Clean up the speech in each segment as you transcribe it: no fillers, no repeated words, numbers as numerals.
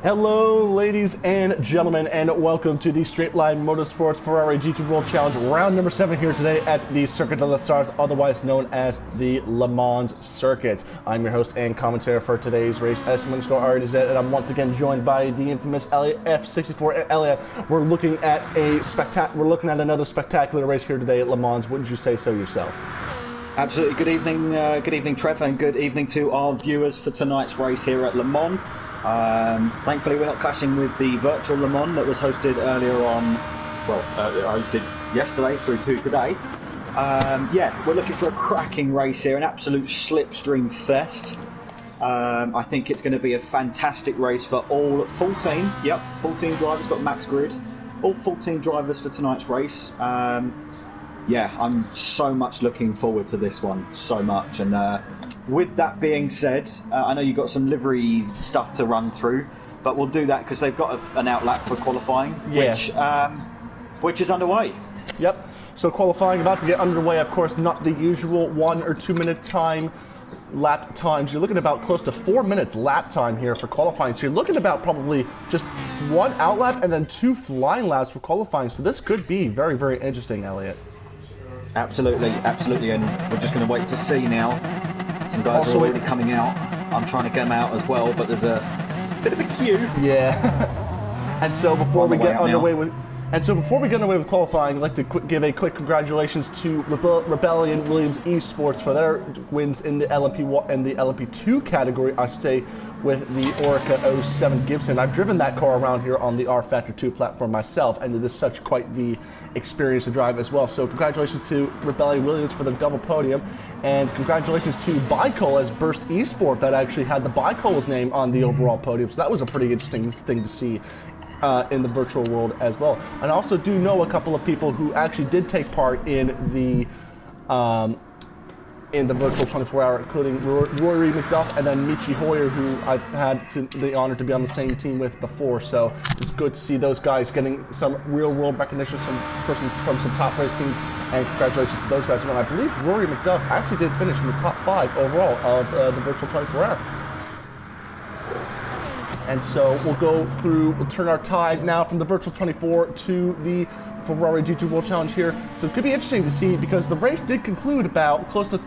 Hello, ladies and gentlemen, and welcome to the Straight Line Motorsports Ferrari GT World Challenge, round number 7 here today at the Circuit de la Sarthe, otherwise known as the Le Mans Circuit. I'm your host and commentator for today's race, S_R to Z, and I'm once again joined by the infamous Elliot F64. And Elliot, we're looking at another spectacular race here today at Le Mans. Wouldn't you say so yourself? Absolutely. Good evening, Trev, and good evening to our viewers for tonight's race here at Le Mans. Thankfully, we're not clashing with the virtual Le Mans that was hosted earlier on. Well, hosted yesterday through to today. Yeah, we're looking for a cracking race here, an absolute slipstream fest. I think it's going to be a fantastic race for all 14. Yep, 14 drivers, got max grid. All 14 drivers for tonight's race. Yeah, I'm so much looking forward to this one, so much. And with that being said, I know you've got some livery stuff to run through, but we'll do that because they've got an outlap for qualifying, which is underway. Yep, so qualifying about to get underway, of course, not the usual 1 or 2 minute lap times. You're looking at about close to 4 minutes lap time here for qualifying. So you're looking about probably just 1 outlap and then 2 flying laps for qualifying. So this could be very, very interesting, Elliot. Absolutely, absolutely, and we're just going to wait to see now. Some guys are already coming out. I'm trying to get them out as well, but there's a bit of a queue. Yeah. And so before we get underway with qualifying, I'd like to give a quick congratulations to Rebellion Williams Esports for their wins in the LMP1 and the LMP2 category, I should say, with the Orica 07 Gibson. I've driven that car around here on the R Factor 2 platform myself, and it is such quite the experience to drive as well. So congratulations to Rebellion Williams for the double podium, and congratulations to Bicol as Burst Esport that actually had the Bicol's name on the overall podium. So that was a pretty interesting thing to see in the virtual world as well. And I also do know a couple of people who actually did take part in the virtual 24-hour, including Rory McDuff and then Michi Hoyer, who I've had the honor to be on the same team with before. So it's good to see those guys getting some real-world recognition from some top race teams, and congratulations to those guys. And I believe Rory McDuff actually did finish in the top 5 overall of the virtual 24-hour. And so we'll turn our tide now from the virtual 24 to the Ferrari GT World Challenge here. So it could be interesting to see, because the race did conclude about close to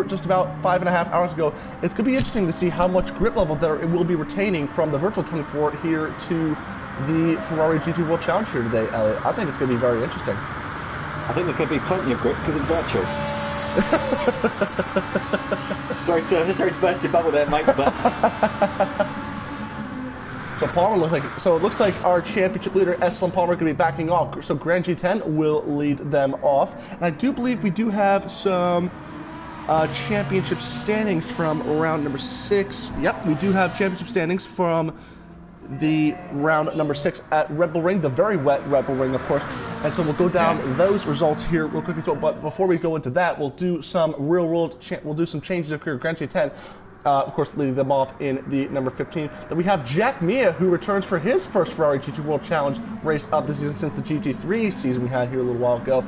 just about 5.5 hours ago. It could be interesting to see how much grip level it will be retaining from the virtual 24 here to the Ferrari GT World Challenge here today, Elliot. I think it's going to be very interesting. I think there's going to be plenty of grip because it's virtual. sorry to burst your bubble there, mate, but... So it looks like our championship leader, SLM Palmer, going to be backing off. So Grand G10 will lead them off. And I do believe we do have some championship standings from round number 6. Yep, we do have championship standings from the round number 6 at Red Bull Ring, the very wet Red Bull Ring, of course. And so we'll go down those results here real quickly. So, but before we go into that, we'll do some we'll do some changes of here. Grand G10. Of course, leading them off in the number 15. Then we have Jack Mia, who returns for his first Ferrari GT World Challenge race of the season since the GT3 season we had here a little while ago.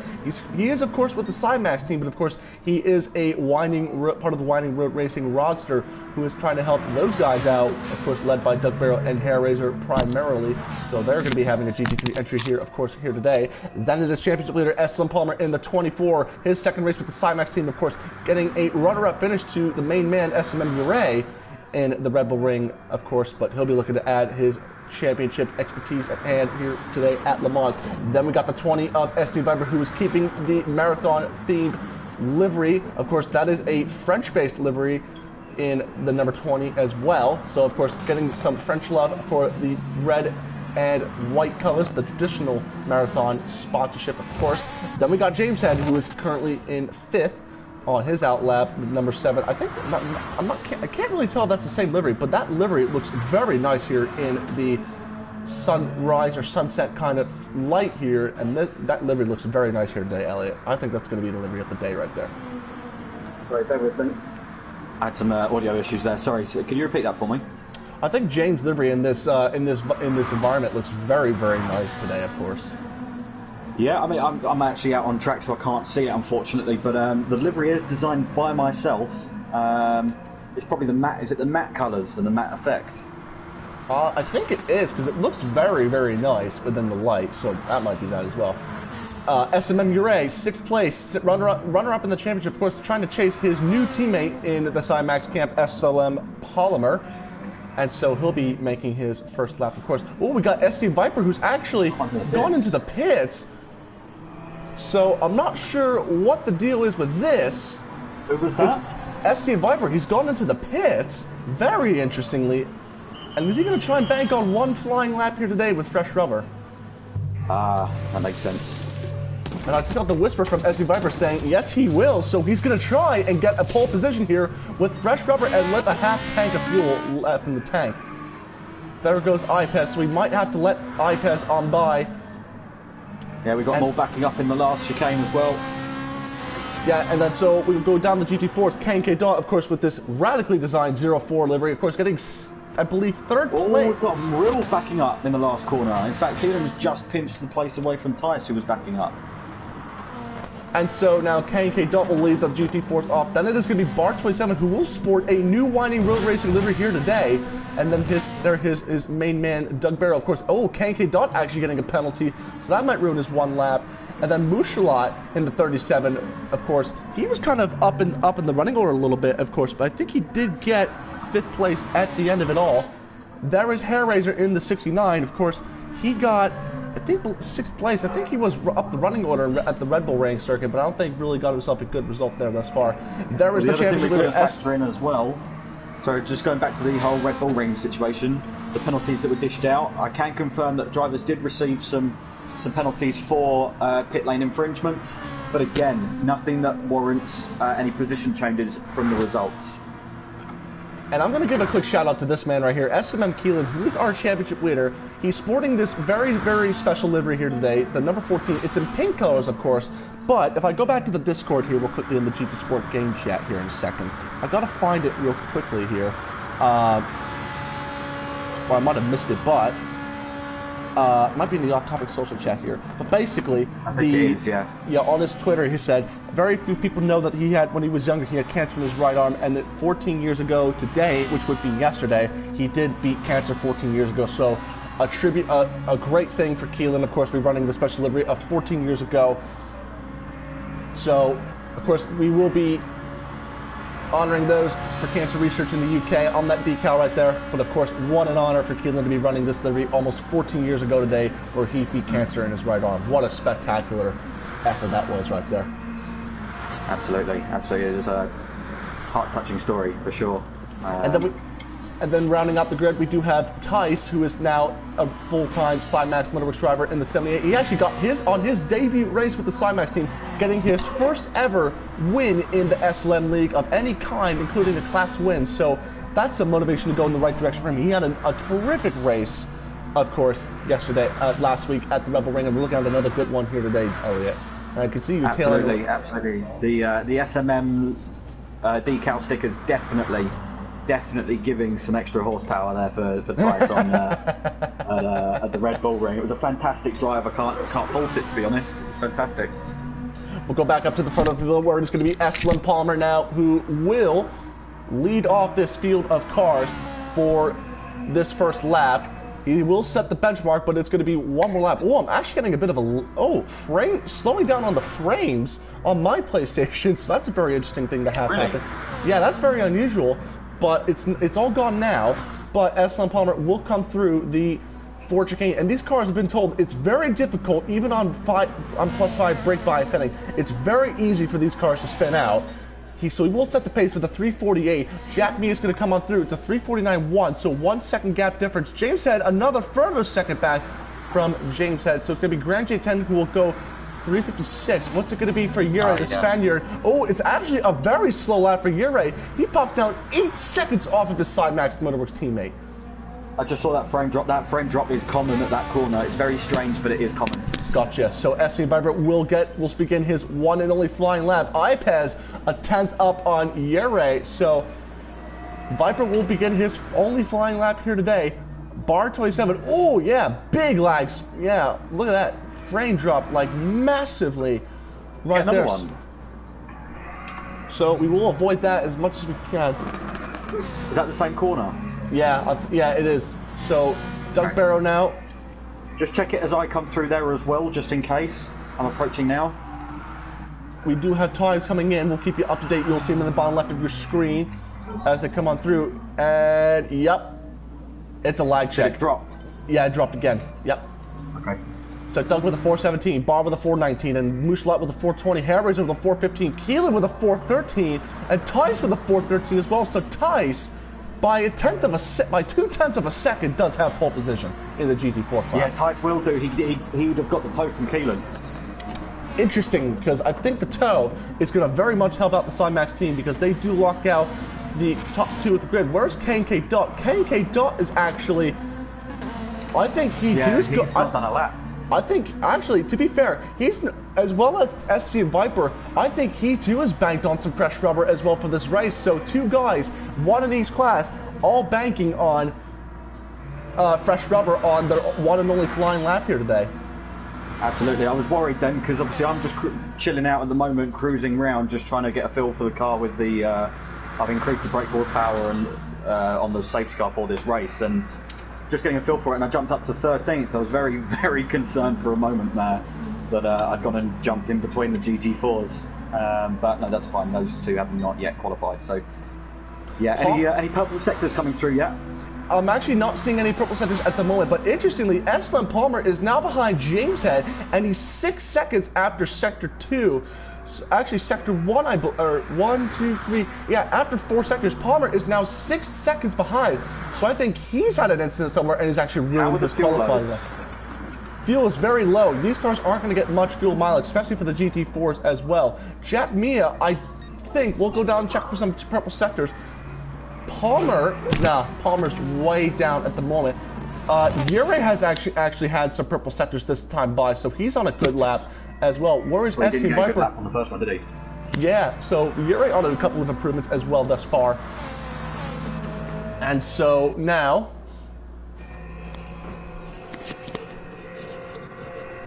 He is, of course, with the Cymax team, but of course, he is a part of the Winding Road Racing Rodster, who is trying to help those guys out, of course, led by Doug Barrow and Hair Razor primarily. So they're going to be having a GT3 entry here, of course, here today. Then it is championship leader SLM Palmer in the 24, his second race with the Cymax team, of course, getting a runner-up finish to the main man, SMM Ray, in the Red Bull Ring, of course, but he'll be looking to add his championship expertise at hand here today at Le Mans. Then we got the 20 of SD Viber, who is keeping the marathon-themed livery. Of course, that is a French-based livery in the number 20 as well. So, of course, getting some French love for the red and white colors, the traditional marathon sponsorship, of course. Then we got James Head, who is currently in 5th. On his outlap, number 7. I think I can't really tell if that's the same livery, but that livery looks very nice here in the sunrise or sunset kind of light here, and that livery looks very nice here today, Elliot. I think that's going to be the livery of the day right there. Sorry, bear with me. I had some audio issues there. Sorry, can you repeat that for me? I think James' livery in this environment looks very, very nice today, of course. Yeah, I mean, I'm actually out on track, so I can't see it, unfortunately. But the livery is designed by myself. It's probably the matte colours and the matte effect. I think it is, because it looks very, very nice within the light, so that might be that as well. SMM Ure, 6th place, runner-up in the championship, of course, trying to chase his new teammate in the Cymax camp, SLM Polymer. And so he'll be making his first lap, of course. Oh, we got SC Viper, who's actually gone into the pits. So I'm not sure what the deal is with this. Who was that? SC Viper, he's gone into the pits, very interestingly. And is he going to try and bank on one flying lap here today with fresh rubber? That makes sense. And I just got the whisper from SC Viper saying, yes, he will. So he's going to try and get a pole position here with fresh rubber and let a half tank of fuel left in the tank. There goes IPES, so we might have to let IPES on by. Yeah, we got more backing up in the last chicane as well. Yeah, and then so we go down the GT4's K&K Dot, of course, with this radically designed 04 livery, of course, getting, I believe, 3rd place. Oh, we've got real backing up in the last corner. In fact, Keelan was just pinched the place away from Tice, who was backing up. And so now K&K Dot will lead the GT4s off. Then it is going to be Bar27, who will sport a new Winding Road Racing livery here today. And then his main man, Doug Barrow, of course. Oh, K&K Dot actually getting a penalty, so that might ruin his one lap. And then Mushalat in the 37, of course, he was kind of up in the running order a little bit, of course, but I think he did get 5th place at the end of it all. There is Hairraiser in the 69, of course. He got, I think, 6th place. I think he was up the running order at the Red Bull Ring circuit, but I don't think really got himself a good result there thus far. There is the championship leader factor in as well. So just going back to the whole Red Bull Ring situation, the penalties that were dished out, I can confirm that drivers did receive some penalties for pit lane infringements, but again, nothing that warrants any position changes from the results. And I'm going to give a quick shout out to this man right here, SMM Keelan, who is our championship leader. He's sporting this very, very special livery here today, the number 14. It's in pink colors, of course, but if I go back to the Discord here real quickly in the GT Sport game chat here in a second, I've got to find it real quickly here. Well, I might have missed it, but it might be in the off-topic social chat here, but basically, on his Twitter, he said very few people know that he had, when he was younger, he had cancer in his right arm, and that 14 years ago today, which would be yesterday, he did beat cancer 14 years ago. So, a great thing for Keelan, of course, be running the special livery of 14 years ago. So, of course, we will be honoring those for cancer research in the UK on that decal right there. But of course, what an honor for Keelan to be running this livery almost 14 years ago today, where he beat cancer in his right arm. What a spectacular effort that was right there. Absolutely, absolutely. It is a heart-touching story for sure. And then rounding out the grid, we do have Tice, who is now a full-time Cymax Motorworks driver in the 78. He actually got on his debut race with the Cymax team, getting his first ever win in the SLM League of any kind, including a class win. So that's some motivation to go in the right direction for him. He had a terrific race, of course, last week at the Rebel Ring, and we're looking at another good one here today, Elliot. And I can see you tailing. Absolutely. The SMM decal stickers definitely giving some extra horsepower there for Tice on at the Red Bull Ring. It was a fantastic drive. I can't fault it, to be honest. It was fantastic. We'll go back up to the front of the word. It's going to be SLM Palmer now, who will lead off this field of cars for this first lap. He will set the benchmark, but it's going to be one more lap. Oh, I'm actually getting a bit of a slowing down on the frames on my PlayStation. So that's a very interesting thing to have happen. Yeah, that's very unusual. But it's all gone now. But SLM Palmer will come through the Ford chicane, and these cars have been told it's very difficult, even on +5 brake bias setting. It's very easy for these cars to spin out. So he will set the pace with a 348. Jack Me is going to come on through. It's a 349.1, so 1 second gap difference. James Head, another further second back from James Head. So it's going to be Grand J10 who will go 356. What's it going to be for Ure, the Spaniard? Oh, it's actually a very slow lap for Ure. He popped down 8 seconds off of his Cymax Motorworks teammate. I just saw that frame drop. That frame drop is common at that corner. It's very strange, but it is common. Gotcha. So SC Viper will begin his one and only flying lap. IPES a 10th up on Ure. So Viper will begin his only flying lap here today. Bar 27. Oh yeah, big lags. Yeah, look at that frame drop, like massively, right there. One. So we will avoid that as much as we can. Is that the same corner? Yeah, yeah, it is. So Doug Barrow now. Just check it as I come through there as well, just in case. I'm approaching now. We do have times coming in. We'll keep you up to date. You'll see them in the bottom left of your screen as they come on through. And yep, it's a lag check. Did it drop? Yeah, it dropped again. Yep. Okay. So Doug with a 417, Bob with a 419, and Mushlat with a 420, Hairraiser with a 415, Keelan with a 413, and Tice with a 413 as well. So Tice, by 2/10 of a second, does have pole position in the GT4 class. Yeah, Tice will do. He would have got the toe from Keelan. Interesting, because I think the toe is going to very much help out the Cymax team because they do lock out the top two of the grid. Where's K&K Dot? K&K Dot is actually, I think he's not done a lap. I think, actually, to be fair, he's, as well as SC and Viper, I think he too has banked on some fresh rubber as well for this race. So two guys, one in each class, all banking on fresh rubber on their one and only flying lap here today. Absolutely. I was worried then because obviously I'm just chilling out at the moment, cruising around, just trying to get a feel for the car with the, I've increased the brake horsepower and on the safety car for this race, and just getting a feel for it, and I jumped up to 13th. I was very, very concerned for a moment there that I'd gone and jumped in between the GT4s, but no, that's fine. Those two have not yet qualified. So, yeah, any purple sectors coming through yet? I'm actually not seeing any purple sectors at the moment, but interestingly, SLM Palmer is now behind James Head, and he's 6 seconds after Sector 2. Actually, Sector 1, or 1, 2, 3, yeah, after 4 sectors, Palmer is now 6 seconds behind. So I think he's had an incident somewhere and is actually really disqualified. Fuel is very low. These cars aren't going to get much fuel mileage, especially for the GT4s as well. Jack Mia, I think, we'll go down and check for some purple sectors. Palmer's way down at the moment. Yuri has actually had some purple sectors this time by, so he's on a good lap as well. Where is SC Viper? He didn't get a good lap on the first one, did he? Yeah, so Yuri on a couple of improvements as well thus far. And so now,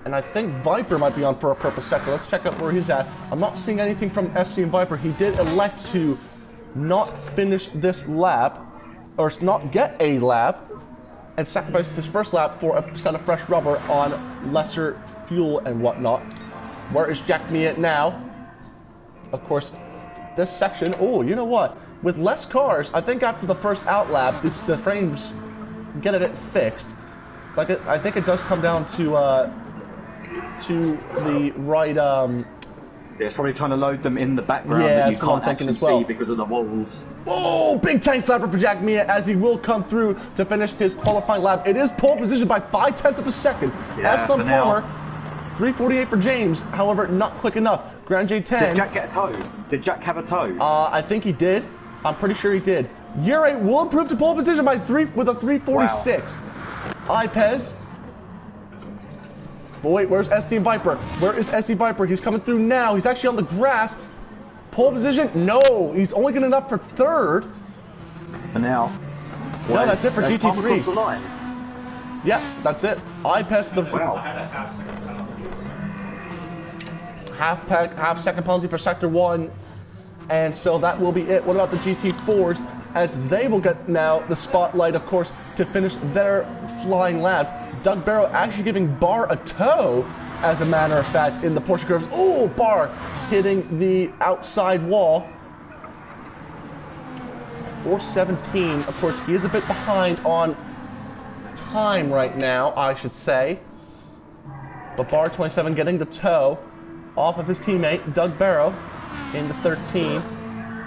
and I think Viper might be on for a purple sector. Let's check out where he's at. I'm not seeing anything from SC and Viper. He did elect to not finish this lap, or not get a lap, and sacrifice his first lap for a set of fresh rubber on lesser fuel and whatnot. Where is Jack Mia now? Of course, this section, oh, you know what? With less cars, I think after the first out lap, the frames get a bit fixed. Like I think it does come down to the right. Yeah, it's probably trying to load them in the background yeah, that you can't actually see because of the walls. Oh, big tank slapper for Jack Mia as he will come through to finish his qualifying lap. It is pole position by 0.5 of a second. Yeah, SLM Palmer, 3:48 for James, however, not quick enough. Grand J10. Did Jack get a toe? Did Jack have a toe? I think he did. I'm pretty sure he did. Yuri will improve to pole position by with a 3:46. Wow. Ipez. But wait, where's SD Viper? Where is SD Viper? He's coming through now. He's actually on the grass. Pole position? No, he's only getting up for third. For now. No, that's it for GT3. The line. Yeah, that's it. Ipez the half second penalty for Sector 1. And so that will be it. What about the GT4s? As they will get now the spotlight, of course, to finish their flying lap. Doug Barrow actually giving Barr a toe, as a matter of fact, in the Porsche curves. Oh, Barr hitting the outside wall. 4:17. Of course, he is a bit behind on time right now, I should say. But Barr 27 getting the toe off of his teammate, Doug Barrow, in the 13.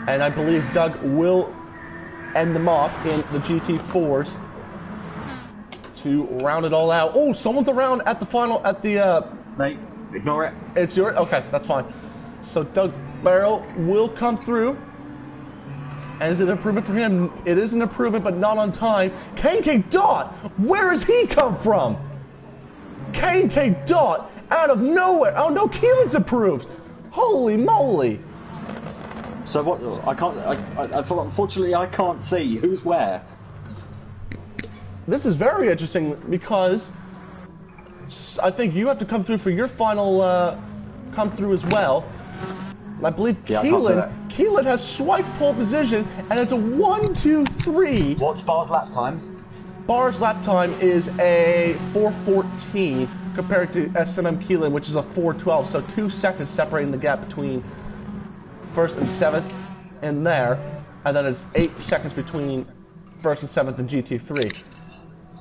And I believe Doug will end them off in the GT4s to round it all out. Oh, someone's around at the final, at the... Mate, ignore it. It's yours? Okay, that's fine. So Doug Barrow will come through. And is it an improvement for him? It is an improvement, but not on time. K&K Dot, where has he come from? K&K Dot, out of nowhere. Oh no, Keelan's improved. Holy moly. So what? I can't. Unfortunately, I can't see who's where. This is very interesting because I think you have to come through for your final come through as well. And I believe Keelan has swiped pole position, and it's a 1, 2, 3. What's Bar's lap time? Barr's lap time is a 4:14 compared to SLM Keelan, which is a 4:12. So 2 seconds separating the gap between first and seventh in there, and then it's 8 seconds between first and seventh in GT3.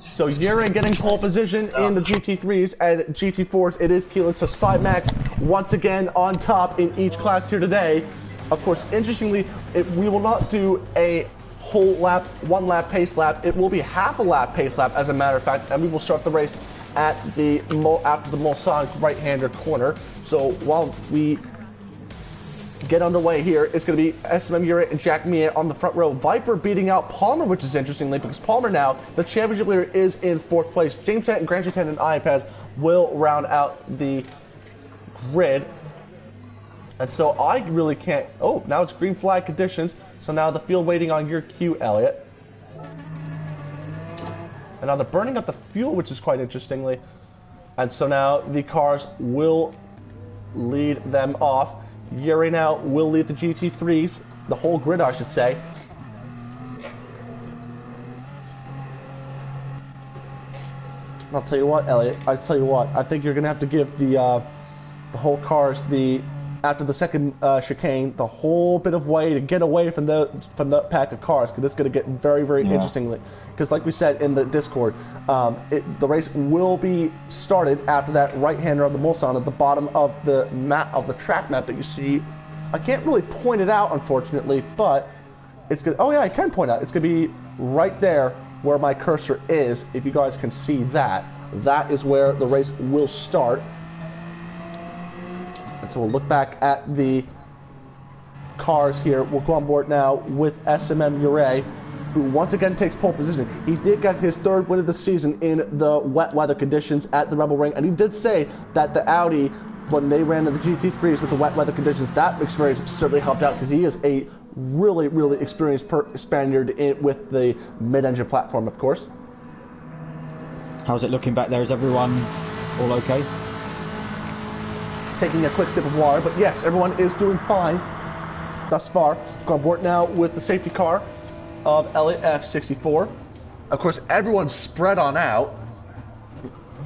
So Yuri getting pole position in the GT3s and GT4s. It is Keelan. So Cymax once again on top in each class here today. Of course, interestingly, we will not do a whole lap, 1 lap pace lap. It will be half a lap pace lap, as a matter of fact, and we will start the race at the after the Mulsanne right-hander corner. So while we get underway here, it's going to be SLM Yuri and Jack Mia on the front row. Viper beating out Palmer, which is interestingly because Palmer now, the championship leader, is in 4th place. James Tent and Grand Tent and iPaz will round out the grid. And so I really can't... Oh, now it's green flag conditions. So now the field waiting on your cue, Elliot. And now they're burning up the fuel, which is quite interestingly. And so now the cars will lead them off. Yuri now will lead the GT3s, the whole grid, I should say. I'll tell you what, Elliot. I tell you what. I think you're gonna have to give the whole cars after the second chicane the whole bit of way to get away from the pack of cars, because it's gonna get very, very interestingly. Because like we said in the Discord, the race will be started after that right-hander on the Mulsanne at the bottom of the map, of the track map that you see. I can't really point it out, unfortunately, but it's good. Oh yeah, I can point out. It's gonna be right there where my cursor is. If you guys can see that, that is where the race will start. And so we'll look back at the cars here. We'll go on board now with SLM Yuri, who once again takes pole position. He did get his 3rd win of the season in the wet weather conditions at the Rebel Ring, and he did say that the Audi, when they ran in the GT3s with the wet weather conditions, that experience certainly helped out, because he is a really, really experienced Spaniard with the mid-engine platform, of course. How's it looking back there? Is everyone all okay? Taking a quick sip of water, but yes, everyone is doing fine thus far. Go on board now with the safety car of Elliot F64. Of course, everyone's spread on out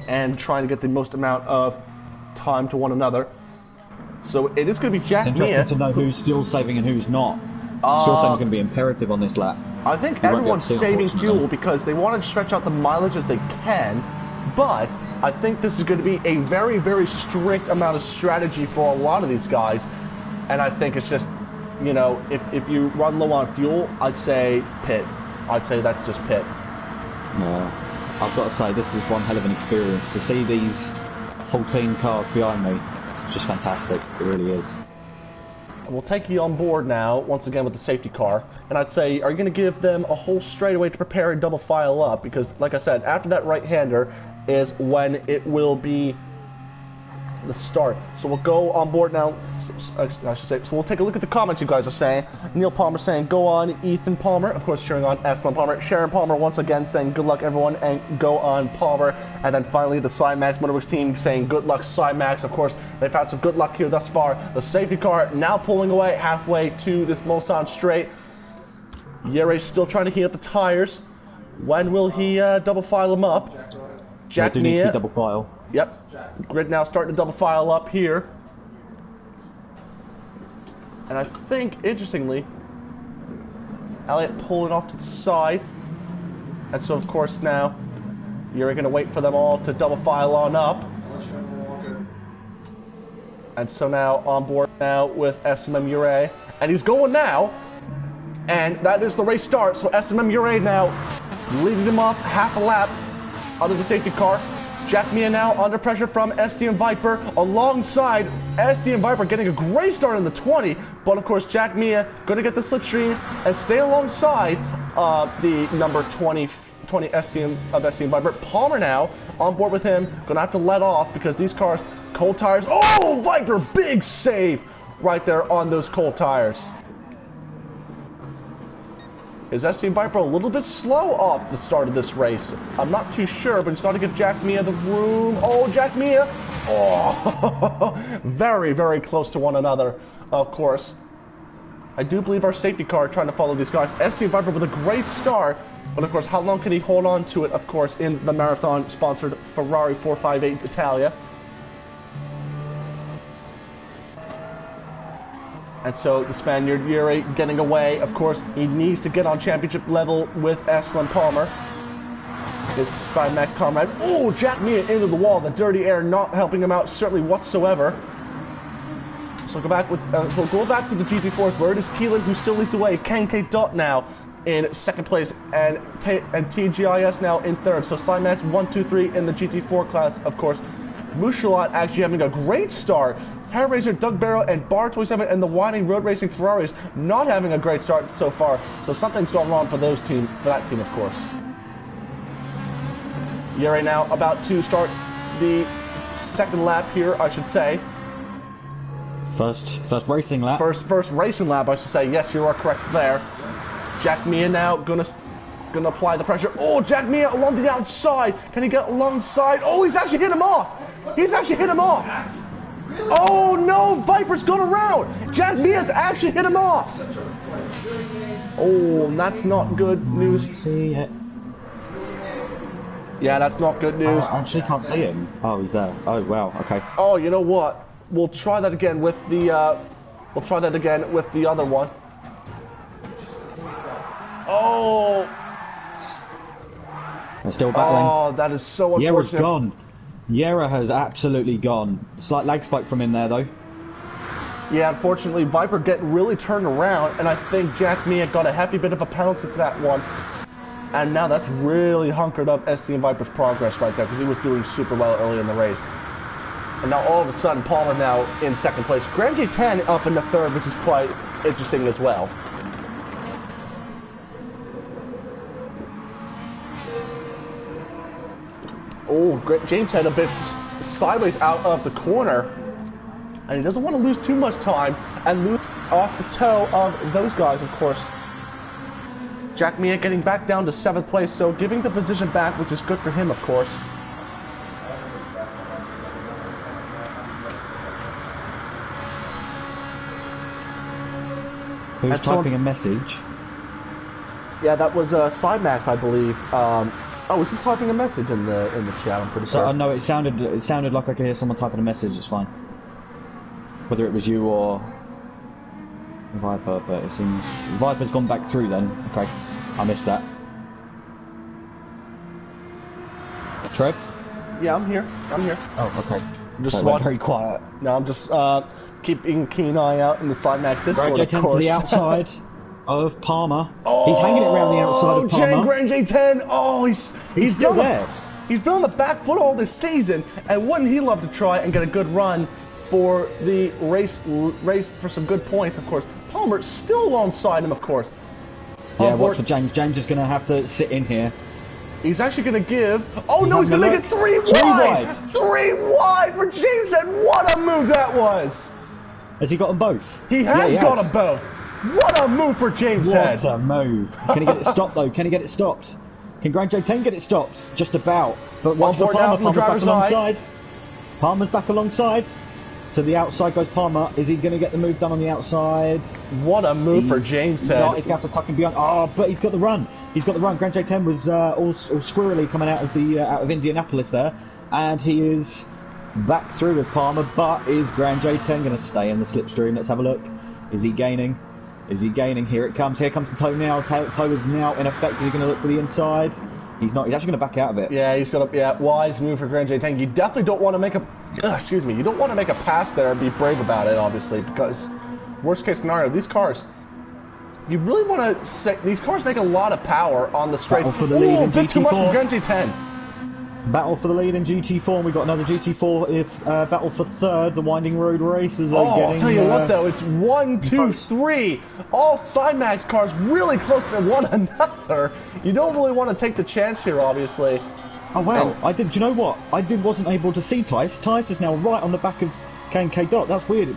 and trying to get the most amount of time to one another. So it is going to be Jack Mia. Interesting to know who's still saving and who's not. Still saving is going to be imperative on this lap. I think everyone's saving fuel because they want to stretch out the mileage as they can. But I think this is going to be a very, very strict amount of strategy for a lot of these guys. And I think it's just, you know, if you run low on fuel, I'd say pit. I'd say that's just pit. No, I've got to say, this is one hell of an experience. To see these 14 cars behind me, it's just fantastic. It really is. We'll take you on board now, once again with the safety car. And I'd say, are you going to give them a whole straightaway to prepare and double file up? Because, like I said, after that right-hander is when it will be the start. So we'll go on board now. I should say, so we'll take a look at the comments you guys are saying. Neil Palmer saying, go on, Ethan Palmer. Of course, cheering on F1 Palmer. Sharon Palmer once again saying, good luck, everyone, and go on, Palmer. And then finally, the Cymax Motorworks team saying, good luck, Cymax. Of course, they've had some good luck here thus far. The safety car now pulling away halfway to this Mulsanne straight. Yuri's still trying to heat up the tires. When will he double file them up? Jack Mia. Need to be double file. Yep. Grid now starting to double file up here. And I think, interestingly, Elliot pulling off to the side. And so, of course, now you're going to wait for them all to double file on up. And so now on board now with SLM Yuri. And he's going now. And that is the race start. So SLM Yuri now leading them off half a lap under the safety car. Jack Mia now under pressure from SDM Viper alongside SDM Viper getting a great start in the 20, but of course Jack Mia going to get the slipstream and stay alongside the number 20 SDM of SDM Viper. Palmer now on board with him, going to have to let off because these cars, cold tires. Oh, Viper, big save right there on those cold tires. Is SDM Viper a little bit slow off the start of this race? I'm not too sure, but he's got to give Jack Mia the room. Oh, Jack Mia! Oh, very, very close to one another, of course. I do believe our safety car trying to follow these guys. SDM Viper with a great start But of course, how long can he hold on to it, of course, in the marathon-sponsored Ferrari 458 Italia? And so the Spaniard, Yuri, getting away. Of course, he needs to get on championship level with SLM Palmer. His side max comrade. Oh, Jack Mia into the wall. The dirty air not helping him out, certainly whatsoever. So go back with, we'll go back to the GT4s, where it is Keelan who still leads the way. K Dot now in second place, and TGIS now in third. So side max 1, 2, 3 in the GT4 class, of course. Mushalot actually having a great start. Hair Racer, Doug Barrow, and Bar 27 and the Winding Road Racing Ferraris not having a great start so far. So something's gone wrong for that team, of course. Yuri now about to start the second lap here, I should say. First racing lap. First racing lap, I should say. Yes, you are correct there. Jack Mia now gonna apply the pressure. Oh, Jack Mia along the outside. Can he get alongside? Oh, he's actually hit him off. He's actually hit him off. Oh no, Viper's gone around. Jack Mia's actually hit him off. Oh, that's not good news. Yeah, that's not good news. I actually can't see him. Oh, he's there. Oh, wow. Okay. Oh, you know what? We'll try that again with the. We'll try that again with the other one. Oh. They're still battling. Oh, that is so unfortunate. Yera's gone. Yera has absolutely gone. Slight lag spike from in there, though. Yeah, unfortunately, Viper getting really turned around, and I think Jack Mia got a hefty bit of a penalty for that one. And now that's really hunkered up ST and Viper's progress right there, because he was doing super well early in the race. And now all of a sudden, Palmer now in second place. Grand J10 up in the third, which is quite interesting as well. Oh, James had a bit sideways out of the corner, and he doesn't want to lose too much time and lose off the toe of those guys, of course. Jack Mia getting back down to 7th place, so giving the position back, which is good for him, of course. Who's typing a message? Yeah, that was Sidemax, I believe. Oh, was he typing a message in the chat? I'm pretty sure. No, it sounded like I could hear someone typing a message. It's fine. Whether it was you or Viper, but it seems Viper's gone back through. Then okay, I missed that. Trev? Yeah, I'm here. Oh, okay. Just very quiet. No, I'm just keeping a keen eye out in the Sidemax Discord, of to course. the outside of Palmer. Oh, he's hanging it around the outside of Palmer. Grand J10. Oh, he's still there. He's been on the back foot all this season, and wouldn't he love to try and get a good run for the race for some good points, of course. Palmer still alongside him, of course. Yeah, watch for James. James is going to have to sit in here. He's actually going to give... Oh, no, he's going to make it 3 wide! 3 wide for James, and what a move that was! Has he got them both? He has got them both. What a move for James Head. What a move. Can he get it stopped, though? Can he get it stopped? Can Grand J10 get it stopped? Just about. But watch for Palmer. Palmer's back alongside. Palmer's back alongside. To the outside goes Palmer. Is he going to get the move done on the outside? What a move for James Head. No, he's going to have to tuck him beyond. Oh, but he's got the run. He's got the run. Grand J10 was all squirrely coming out of Indianapolis there. And he is back through with Palmer. But is Grand J10 going to stay in the slipstream? Let's have a look. Is he gaining? Is he gaining? Here it comes. Here comes the toe now. Toe is now in effect. Is he going to look to the inside? He's not. He's actually going to back out of it. Yeah, he's got a wise move for Grand J10. You definitely don't want to make a excuse me. You don't want to make a pass there and be brave about it, obviously, because worst case scenario, these cars. You really want to say these cars make a lot of power on the straight. For the lead in a bit GT4. too much for Grand J10. Battle for the lead in GT4, and we've got another GT4 battle for third. The Winding Road Races are getting... I'll tell you what, though, it's 1, 2, 3. All Sidemax cars really close to one another. You don't really want to take the chance here, obviously. Oh, well, do you know what? Wasn't able to see Tice. Tice is now right on the back of K Dot. That's weird.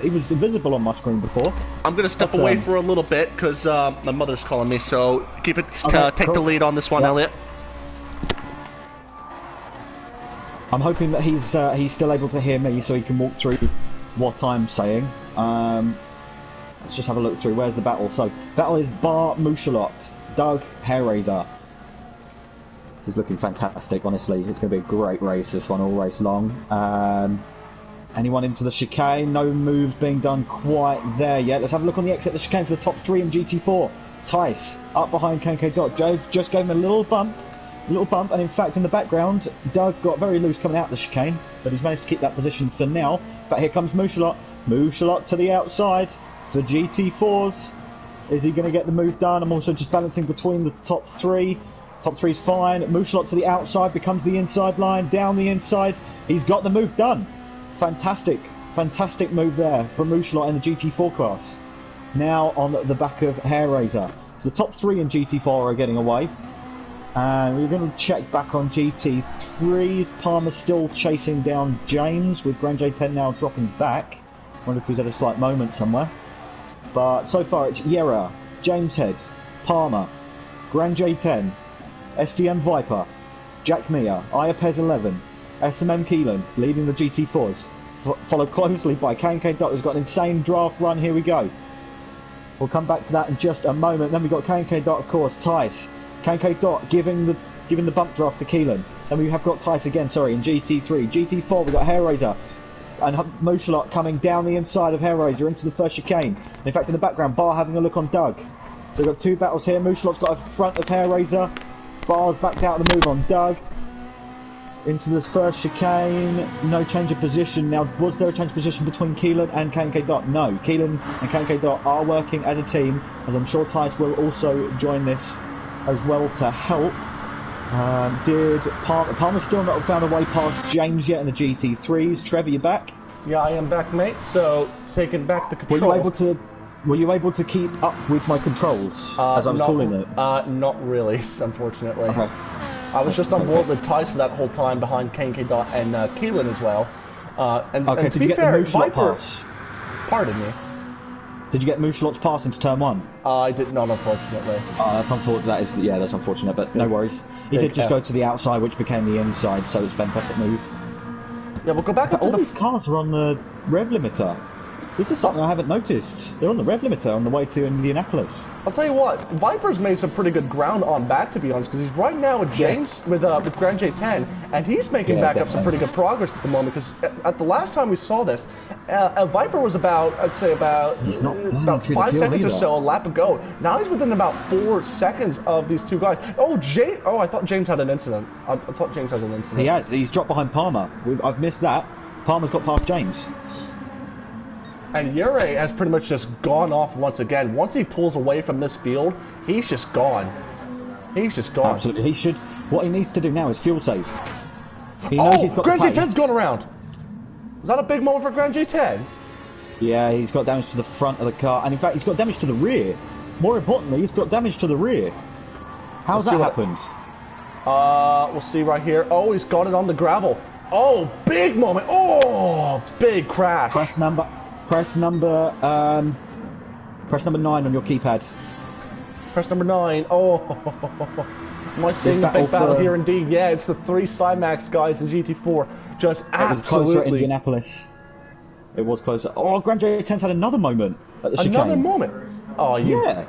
He was invisible on my screen before. I'm going to step away for a little bit, because my mother's calling me, so keep it. Okay, take the lead on this one, Elliot. I'm hoping that he's still able to hear me, so he can walk through what I'm saying. Let's just have a look through. Where's the battle? So, battle is Bar Mushalot Doug, Hair Raiser. This is looking fantastic, honestly. It's going to be a great race, this one, all race long. Anyone into the chicane? No moves being done quite there yet. Let's have a look on the exit of the chicane for the top 3 in GT4. Tice, up behind KK Dot. Joe just gave him a little bump, and in fact in the background, Doug got very loose coming out of the chicane, but he's managed to keep that position for now. But here comes Mouchelot. Mouchelot to the outside for GT4s. Is he going to get the move done? I'm also just balancing between the top 3. Top 3's fine. Mouchelot to the outside, becomes the inside line, down the inside. He's got the move done. Fantastic move there from Mouchelot in the GT4 class. Now on the back of Hair Raiser. So the top 3 in GT4 are getting away. And we're going to check back on GT3s. Palmer's still chasing down James, with Grand J10 now dropping back. Wonder if he's had a slight moment somewhere. But so far it's Yera, James Head, Palmer, Grand J10, SDM Viper, Jack Mia, Iapez 11, SMM Keelan leading the GT4s. Followed closely by K&K Dot, who's got an insane draft run. Here we go. We'll come back to that in just a moment. Then we've got K&K Dot, of course, Tice. K&K Dot giving the bump draft to Keelan. Then we have got Tice again, sorry, in GT3. GT4, we've got Hair Raiser and Mouchelot coming down the inside of Hair Raiser into the first chicane. In fact, in the background, Bar having a look on Doug. So we've got 2 battles here. Mouchelot's got a front of Hair Raiser. Bar's backed out of the move on Doug. Into this first chicane, no change of position. Now, was there a change of position between Keelan and K&K Dot? No, Keelan and K&K Dot are working as a team, as I'm sure Tice will also join this as well to help. Did Palmer still not found a way past James yet in the GT3s? Trevor, you back? Yeah, I am back, mate. So, taking back the control. Were you able to keep up with my controls, as I was calling it? Not really, unfortunately. Okay. I was just on board with Tice for that whole time behind K&K Dot and Keelan as well. And to be fair, Viper... Pardon me. Did you get Mouchelot's pass into turn 1? I did not, unfortunately. That's unfortunate. That's unfortunate, but no worries. He did just go to the outside, which became the inside, so it's a fantastic move. Yeah, we'll go back up to all these cars are on the rev limiter. This is something I haven't noticed. They're on the rev limiter on the way to Indianapolis. I'll tell you what, Viper's made some pretty good ground on back, to be honest, because he's right now with James, with Grand J10, and he's making back up some pretty good progress at the moment, because at the last time we saw this, Viper was about, I'd say about 5 seconds or so, a lap ago. Now he's within about 4 seconds of these 2 guys. Oh, I thought James had an incident. I thought James had an incident. He has. He's dropped behind Palmer. I've missed that. Palmer's got past James. And Yuri has pretty much just gone off once again. Once he pulls away from this field, he's just gone. He's just gone. Absolutely. He should. What he needs to do now is fuel save. He knows he's got Grand J10's gone around. Is that a big moment for Grand J10? Yeah, he's got damage to the front of the car, and in fact, he's got damage to the rear. More importantly, he's got damage to the rear. How's that happened? We'll see right here. Oh, he's got it on the gravel. Oh, big moment. Oh, big crash. Press number 9 on your keypad. Press number 9. Oh, am I seeing a big battle here indeed? Yeah, it's the 3 Cymax guys in GT4. Just absolutely. It was closer at Indianapolis. It was closer. Oh, Grand J10's had another moment at the chicane. Another moment? Oh, yeah.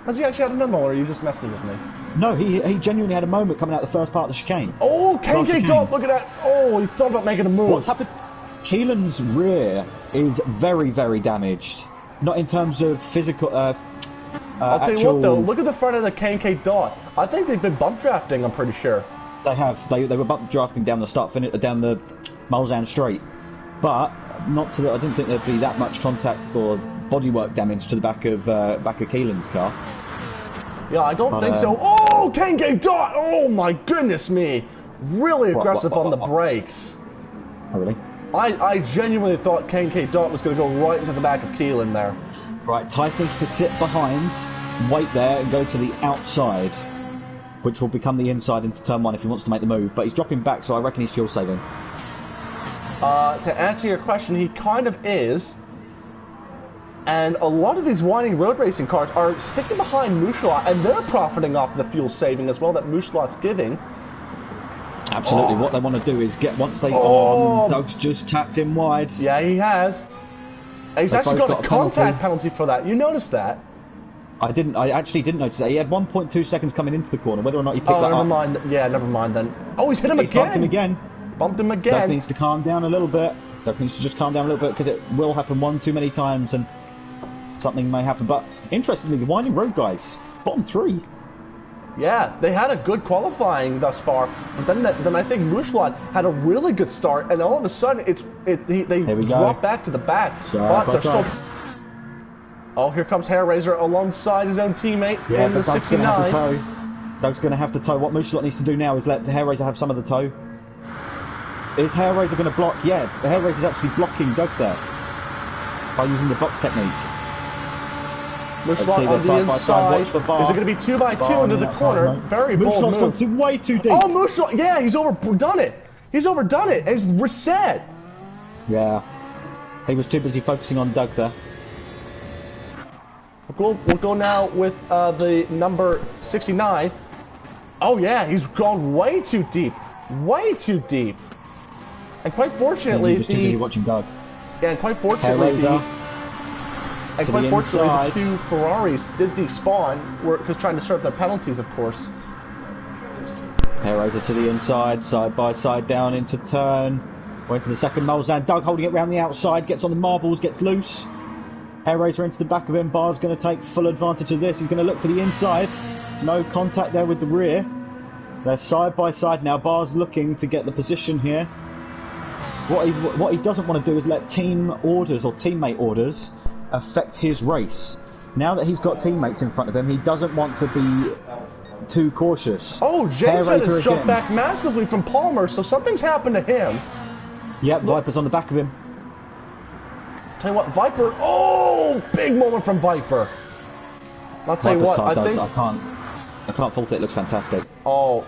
Has he actually had another moment, or are you just messing with me? No, he genuinely had a moment coming out the first part of the chicane. Oh, KK Dot, look at that. Oh, he thought about making a move. What's happened? Keelan's rear is very, very damaged. Not in terms of physical. I'll tell you what, though. Look at the front of the K&K Dot. I think they've been bump drafting. I'm pretty sure. They have. They were bump drafting down the down the Mulsanne straight, but not to. I didn't think there'd be that much contact or bodywork damage to the back of Keelan's car. Yeah, I don't think so. Oh, K&K Dot! Oh my goodness me! Really aggressive on the brakes. Oh really? I genuinely thought K&K Dot was going to go right into the back of Keelan there. Right, Tice needs to sit behind, wait there, and go to the outside, which will become the inside into turn 1 if he wants to make the move. But he's dropping back, so I reckon he's fuel saving. To answer your question, he kind of is. And a lot of these winding road racing cars are sticking behind Mouchelot, and they're profiting off the fuel saving as well that Mouchelot's giving. Absolutely. What they want to do is get once they. Oh, Doug's just tapped him wide. Yeah, he has. And he's actually got a contact penalty for that. You noticed that? I actually didn't notice that. He had 1.2 seconds coming into the corner. Whether or not he picked that never up. mind. Yeah, never mind then. Oh, he's hit him again. Bumped him again. Bumped him Doug again. needs to calm down a little bit. Doug needs to just calm down a little bit because it will happen one too many times and something may happen. But interestingly, the Winding Road guys, bottom 3. Yeah, they had a good qualifying thus far, but then I think Mushlat had a really good start, and all of a sudden they drop back to the back. But they're still. Oh, here comes Hairraiser alongside his own teammate in the 69. Doug's going to have to tow. What Mushlat needs to do now is let the Hairraiser have some of the tow. Is Hairraiser going to block? Yeah, the Hairraiser's actually blocking Doug there by using the box technique. Mushlat on the inside. Is it going to be 2x2 into the corner? Very bold move. Gone way too deep. Oh, Mushlat! Yeah, he's overdone it. He's overdone it. He's reset. Yeah, he was too busy focusing on Doug there. We'll go now with the number 69. Oh yeah, he's gone way too deep. Way too deep. And quite fortunately, watching Doug. Yeah, and quite fortunately, the two Ferraris did despawn, because trying to serve their penalties, of course. Hairraiser to the inside, side by side down into turn. Went to the second Mulsanne. Doug holding it round the outside, gets on the marbles, gets loose. Hairraiser into the back of him. Bar's going to take full advantage of this. He's going to look to the inside. No contact there with the rear. They're side by side now. Bar's looking to get the position here. What he doesn't want to do is let team orders or teammate orders affect his race. Now that he's got teammates in front of him, he doesn't want to be too cautious. Oh, James has jumped back massively from Palmer, so something's happened to him. Yep, Viper's on the back of him. Tell you what, Viper. Oh, big moment from Viper. I'll tell you what, I can't fault it. It looks fantastic. Oh.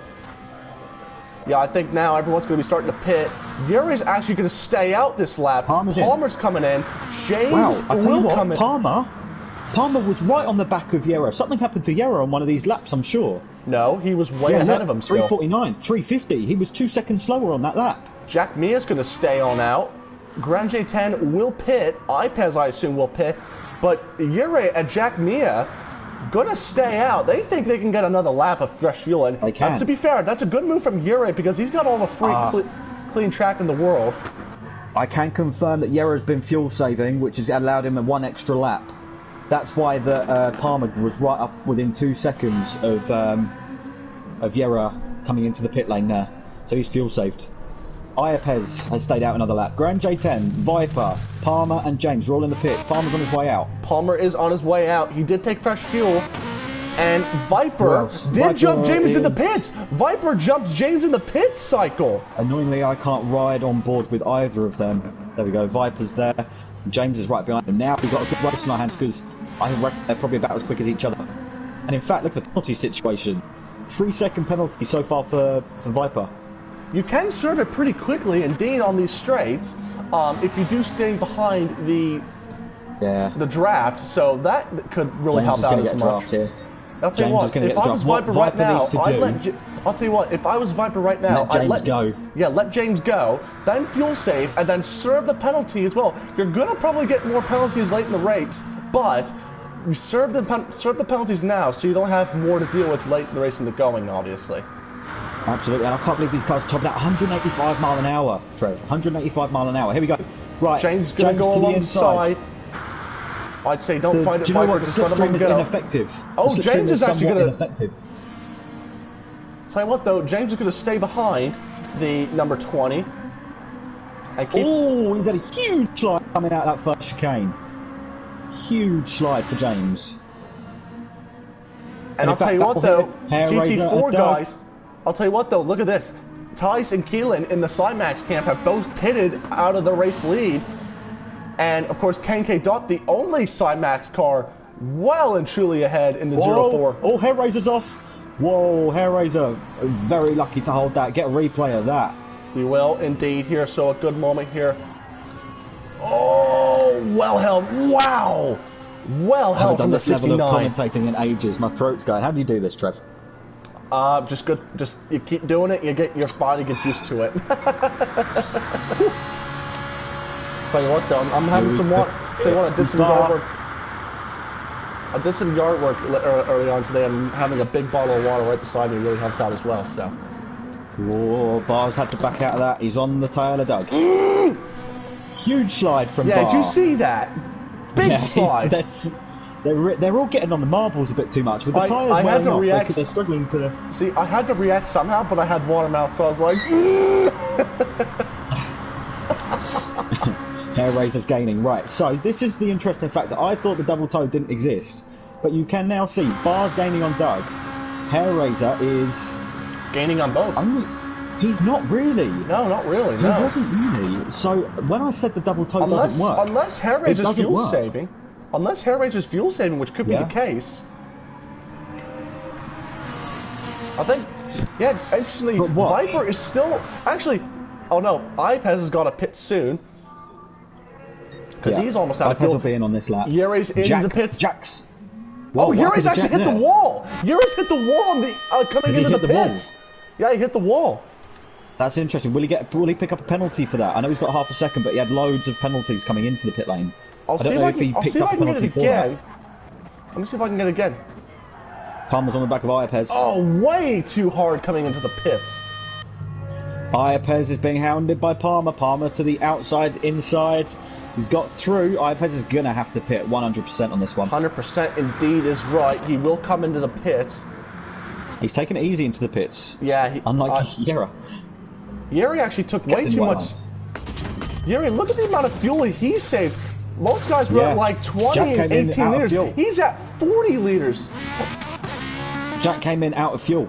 Yeah, I think now everyone's going to be starting to pit. Yuri's actually going to stay out this lap. Palmer's coming in. James will come in. Palmer was right on the back of Yero. Something happened to Yero on one of these laps, I'm sure. No, he was way ahead of him still. 349, 350. He was 2 seconds slower on that lap. Jack Mia's going to stay on out. Grand J10 will pit. iPez, I assume, will pit. But Yuri and Jack Mia gonna stay out. They think they can get another lap of fresh fuel. And they can. To be fair, that's a good move from Yuri because he's got all the free clean track in the world. I can confirm that Yero's been fuel saving, which has allowed him 1 extra lap. That's why the Palmer was right up within 2 seconds of Yero coming into the pit lane there. So he's fuel saved. Iapez has stayed out another lap. Grand J10, Viper, Palmer and James are all in the pit. Palmer's on his way out. Palmer is on his way out. He did take fresh fuel. And Viper did jump James in the pits. Viper jumped James in the pits cycle. Annoyingly, I can't ride on board with either of them. There we go. Viper's there. James is right behind them. Now we've got a good race in our hands because I reckon they're probably about as quick as each other. And in fact, look at the penalty situation. 3-second penalty so far for Viper. You can serve it pretty quickly, indeed, on these straights, if you do stay behind the draft. So that could really help out as much. I'll tell you what, if I was Viper right now, I'll tell you what, if I was Viper right now, I'd let James go. Yeah, let James go, then fuel save, and then serve the penalty as well. You're gonna probably get more penalties late in the race, but you serve the penalties now, so you don't have more to deal with late in the race in the going, obviously. Absolutely, and I can't believe these cars are topping out 185 mile an hour, Trev. 185 mile an hour. Here we go. Right, James gonna go alongside. I'd say don't find it Viper, just let him go. Ineffective. Oh, James is actually gonna. Tell you what though, James is gonna stay behind the number 20. Oh, he's had a huge slide coming out of that first chicane. Huge slide for James. And I'll tell you what though, GT4 guys. I'll tell you what though, look at this. Tice and Keelan in the Cymax camp have both pitted out of the race lead. And of course, KK Dot, the only Cymax car, well and truly ahead in the 04. Oh, Hairraiser's off. Whoa, Hairraiser, very lucky to hold that. Get a replay of that. We will indeed here, so a good moment here. Oh, well held. Wow. Well held from the 69. I haven't done this level of commentating in ages. My throat's going. How do you do this, Trev? Just good. Just you keep doing it. You get your body gets used to it. Tell you what, though, I'm having some water. Tell you what, I did some over. I did some yard work early on today, and having a big bottle of water right beside me really helps out as well. So. Whoa, Bars had to back out of that. He's on the tail of Doug. Huge slide from Bar. Yeah, did you see that? Big slide. They're all getting on the marbles a bit too much. With the tyres wearing off, react, they're struggling to... See, I had to react somehow, but I had water mouth, so I was like... Hair Razor's gaining. Right, so this is the interesting factor. I thought the double toe didn't exist, but you can now see Bar's gaining on Doug. Hair Razor is... Gaining on both. He's not really. No, not really, no. He wasn't really. So, when I said the double toe doesn't work... Unless Hair Razor's fuel saving... Unless Hair Razor's fuel saving, which could be the case. I think, yeah, actually, Viper is still... Actually, oh no, Ipez has got to pit soon. Because he's almost out of fuel. Ipez will be in on this lap. Yuri's in the pits. Jax. Oh, Yuri's actually hit the wall! Yuri's hit the wall on the, coming into the pits! Yeah, he hit the wall. That's interesting. Will he pick up a penalty for that? I know he's got half a second, but he had loads of penalties coming into the pit lane. I'll see if I can get it again. Let me see if I can get it again. Palmer's on the back of Iapez. Oh, way too hard coming into the pits. Iapez is being hounded by Palmer. Palmer to the outside, inside. He's got through. Iapez is going to have to pit 100% on this one. 100% indeed is right. He will come into the pits. He's taking it easy into the pits. Yeah. Unlike Yera. Yeri actually took way too much. Yeri, look at the amount of fuel he saved. Most guys were at like 20 and 18 liters. He's at 40 liters. Jack came in out of fuel.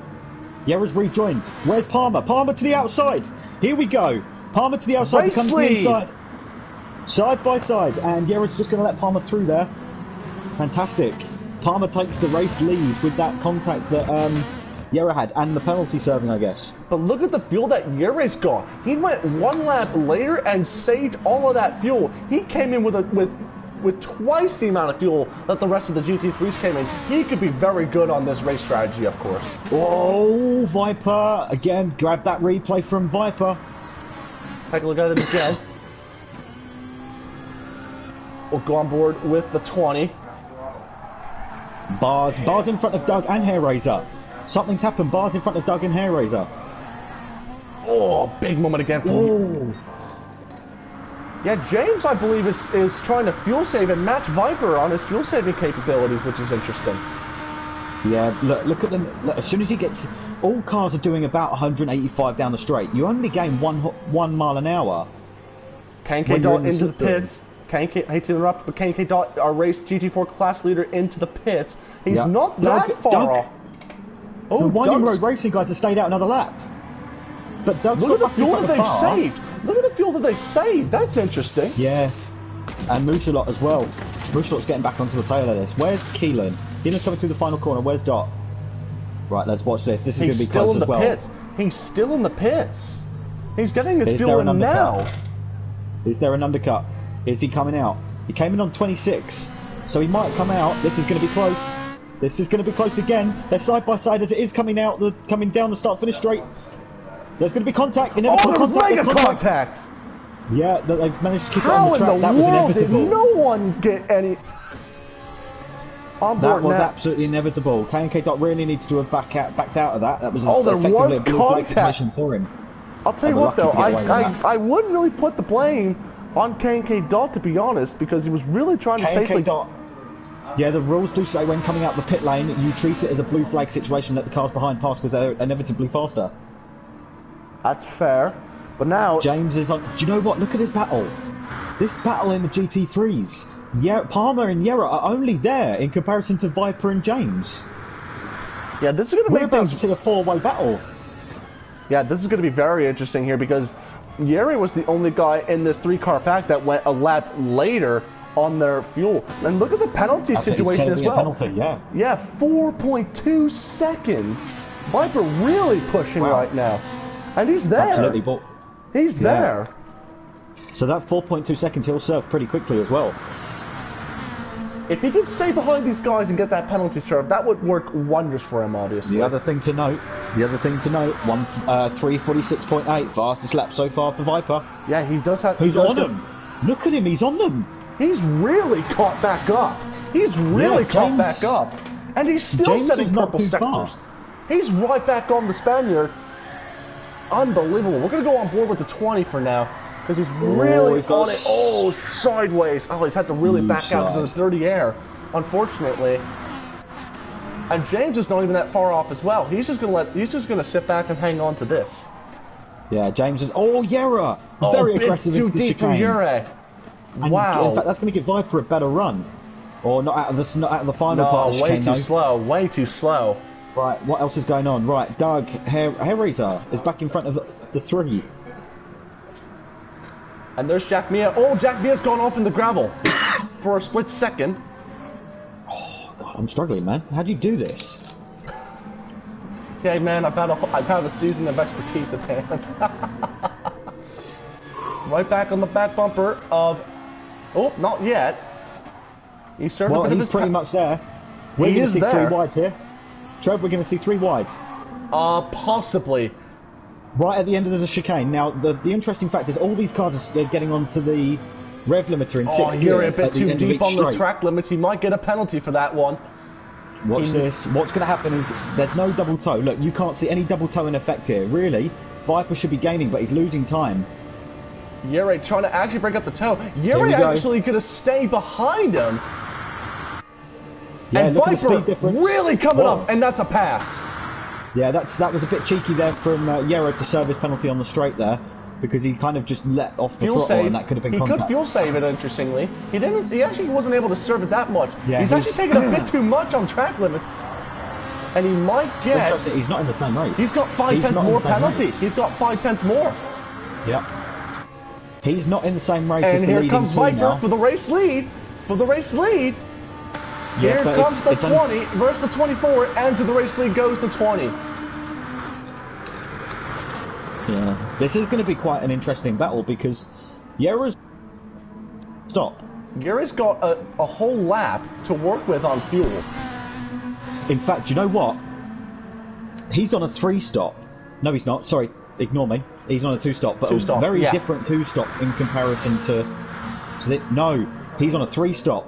Yera's rejoined. Where's Palmer? Palmer to the outside. Here we go. Palmer to the outside. Becomes to the inside. Side by side. And Yera's just going to let Palmer through there. Fantastic. Palmer takes the race lead with that contact that Yera had, and the penalty serving, I guess. But look at the fuel that Yera's got. He went one lap later and saved all of that fuel. He came in with twice the amount of fuel that the rest of the GT3s came in. He could be very good on this race strategy, of course. Oh, Viper. Again, grab that replay from Viper. Take a look at it again. We'll go on board with the 20. Bars in front of Doug and Hair Razor. Something's happened. Bars in front of Doug and Hair Razor. Oh, big moment again for Yeah, James, I believe, is trying to fuel save and match Viper on his fuel saving capabilities, which is interesting. Yeah, look at them. Look, as soon as he gets... All cars are doing about 185 down the straight. You only gain 1 mile an hour. KK Dot into the pits. I hate to interrupt, but KK Dot, our race GT4 class leader, into the pits. He's not that far off. Oh, the Winding Road Racing guys have stayed out another lap. But Doug's look at the fuel that they've saved. Look at the fuel that they saved. That's interesting. Yeah. And Mooshalot as well. Mooshalot's getting back onto the tail of this. Where's Keelan? Keelan's coming through the final corner. Where's Dot? Right, let's watch this. This is going to be close as well. He's still in the pits. He's getting his fuel in now. Is there an undercut? Is he coming out? He came in on 26. So he might come out. This is going to be close. This is going to be close again. They're side by side as it is coming out, coming down the start-finish straight. There's going to be contact. There's mega contact! Yeah, they've managed to keep it on the track. How in the world did no one get any... On board that was absolutely inevitable. K&K Dot really needs to have backed out of that. That was there was contact for him. I'll tell you what, though, I wouldn't really put the blame on K&K Dot, to be honest, because he was really trying to safely... Dot. Yeah, the rules do say when coming out the pit lane, you treat it as a blue flag situation, let the cars behind pass because they're inevitably faster. That's fair. But now... James is on... Do you know what? Look at this battle. This battle in the GT3s. Yeah, Palmer and Yera are only there in comparison to Viper and James. Yeah, this is going to make things... We're about to see a four-way battle. Yeah, this is going to be very interesting here because Yeri was the only guy in this three-car pack that went a lap later on their fuel. And look at the penalty situation as well. Penalty, yeah, 4.2 seconds. Viper really pushing right now. And he's there. Absolutely, he's there. So that 4.2 seconds he'll serve pretty quickly as well. If he could stay behind these guys and get that penalty serve, that would work wonders for him, obviously. The other thing to note, 3:46.8, fastest lap so far for Viper. Yeah, he does have... Who's on him? Look at him, he's on them. He's really caught back up. He's really Yeah, caught James- back up. And he's still James setting is not purple too sectors. far. He's right back on the Spaniard. Unbelievable. We're going to go on board with the 20 for now. Because he's really he's got on it. Oh, sideways. Oh, he's had to really back out because of the dirty air, unfortunately. And James is not even that far off as well. He's just gonna sit back and hang on to this. Yeah, James is. Oh, Yera! Very aggressive too into the deep for chicane. Yura. And Wow. in fact, that's going to give Viper a better run. Or not out of the final part of the way chicane, too no. slow. Way too slow. Right, what else is going on? Right, Doug Herrera is back in front of the 3. And there's Jack Mia. Oh, Jack Mia's gone off in the gravel for a split second. Oh, God, I'm struggling, man. How do you do this? Okay, man, I've had a season of expertise at hand. Right back on the back bumper of... Oh, not yet. He started Well, a bit of he's his pretty much there. We're He going to is see there. 3 wides here. Trev, we're going to see 3 wide. Possibly. Right at the end of the chicane. Now, the interesting fact is all these cars are getting onto the rev limiter in 6th Oh, gear you're a at bit the too end of deep each on the straight. track limits. He might get a penalty for that one. Watch this. What's going to happen is there's no double toe. Look, you can't see any double toe in effect here. Really, Viper should be gaining, but he's losing time. Yuri trying to actually break up the toe. Here Yuri we go. actually going to stay behind him. Yeah, And look at the Viper speed difference. really coming Whoa. up, and that's a pass. Yeah, that was a bit cheeky there from Yera to serve his penalty on the straight there, because he kind of just let off the Fuel throttle save. and that could have been He contact. could fuel save it, interestingly. He didn't. He actually wasn't able to serve it that much. Yeah, he's actually taking a bit too much on track limits. And he might get... Interesting, he's not in the same race. He's got 5/10 not in more the same penalty. race. He's got 5/10 more. Yep. He's not in the same race as And the here leading comes 2 Viper now. for the race lead. For the race lead. Yeah, Here but comes the it's 20 versus the 24, and to the race lead goes the 20. Yeah, this is going to be quite an interesting battle because Yera's stop. Gary's got a whole lap to work with on fuel. In fact, you know what? He's on a 3-stop. No, he's not. Sorry, ignore me. He's on a 2-stop, but Two-stop, a very yeah. different 2-stop in comparison to the... No, he's on a 3-stop.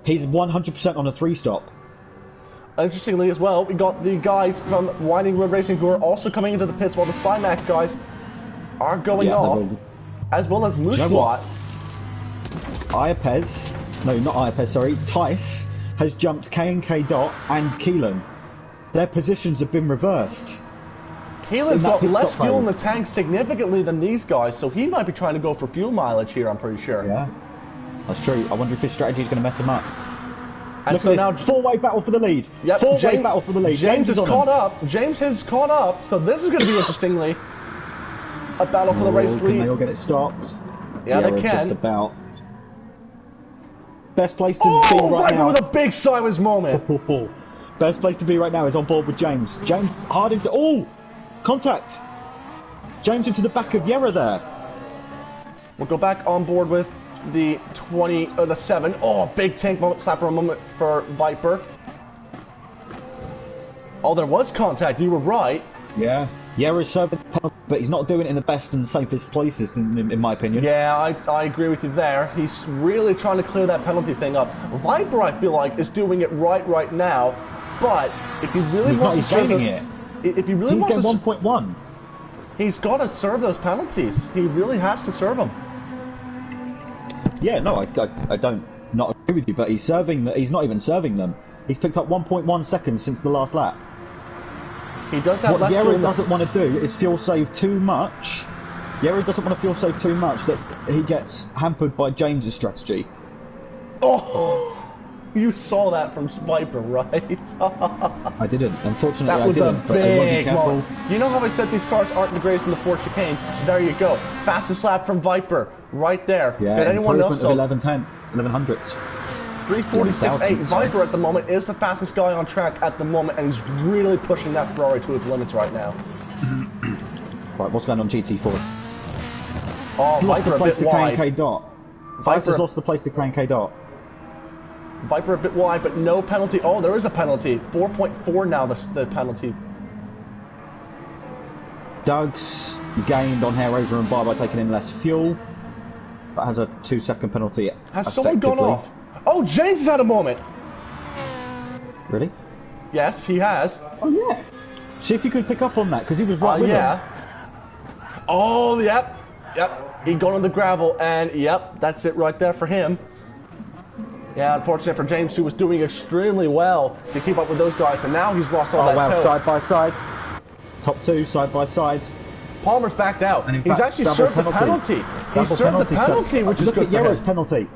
He's 100% on a 3-stop. Interestingly as well, we got the guys from Winding Road Racing who are also coming into the pits while the Cymax guys are going off, as well as Moosewat. Iapez, no, not Iapez, sorry, Tice has jumped K&K Dot and Keelan. Their positions have been reversed. Keelan's got pit less stop fuel in the phase. tank significantly than these guys, so he might be trying to go for fuel mileage here, I'm pretty sure. Yeah, that's true. I wonder if his strategy is going to mess him up. And Look so at now, this, 4-way battle for the lead. yep, Four-way battle for the lead. James is on caught him. up. James has caught up, so this is going to be interestingly a battle for the race Can they all lead. get it stopped? Yeah, they it's can. Just about. Best place to Oh, be right Viper now. with a big sideways moment. Best place to be right now is on board with James. James hard into. Oh! Contact! James into the back of Yera there. We'll go back on board with the 20 or the 7. Oh, big tank moment, slapper moment for Viper. Oh, there was contact. You were right. Yeah. Yera's serving penalty, but he's not doing it in the best and safest places, in my opinion. Yeah, I agree with you there. He's really trying to clear that penalty thing up. Viper, I feel like, is doing it right now. But if he really wants to serve gaining it, it. if he really He's wants getting to, 1.1. he's got to serve those penalties. He really has to serve them. Yeah, no, I don't not agree with you, but he's serving. He's not even serving them. He's picked up 1.1 seconds since the last lap. He does have What less fuel Yera in the- doesn't want to do is fuel save too much. Yera doesn't want to fuel save too much that he gets hampered by James's strategy. Oh, you saw that from Viper, right? I didn't. Unfortunately, That was I didn't. a But everyone be big careful. moment. You know how I said these cars aren't the greatest in the Ford chicane? There you go. Fastest lap from Viper, right there. Yeah, Did anyone else? improvement of 1100s. 346.8. Viper at the moment is the fastest guy on track at the moment, and he's really pushing that Ferrari to its limits right now. Right, what's going on GT4? Oh, Lost Viper the a place bit to wide. K&K Dot. Viper- Viper's lost the place to K&K Dot. Viper a bit wide, but no penalty. Oh, there is a penalty. 4.4 now, the penalty. Doug's gained on Hair Razor and Bar by taking in less fuel. That has a 2-second penalty. Has someone gone effectively. off? Oh, James has had a moment. Really? Yes, he has. Oh yeah. See if you could pick up on that because he was right with him. Oh, yep. He got on the gravel, and yep, that's it right there for him. Yeah, unfortunate for James, who was doing extremely well to keep up with those guys, and now he's lost all that toe. Side by side. Top two, side by side. Palmer's backed out. He's actually served the penalty. He served the penalty, which is good for him. Look at Yarrow's penalty.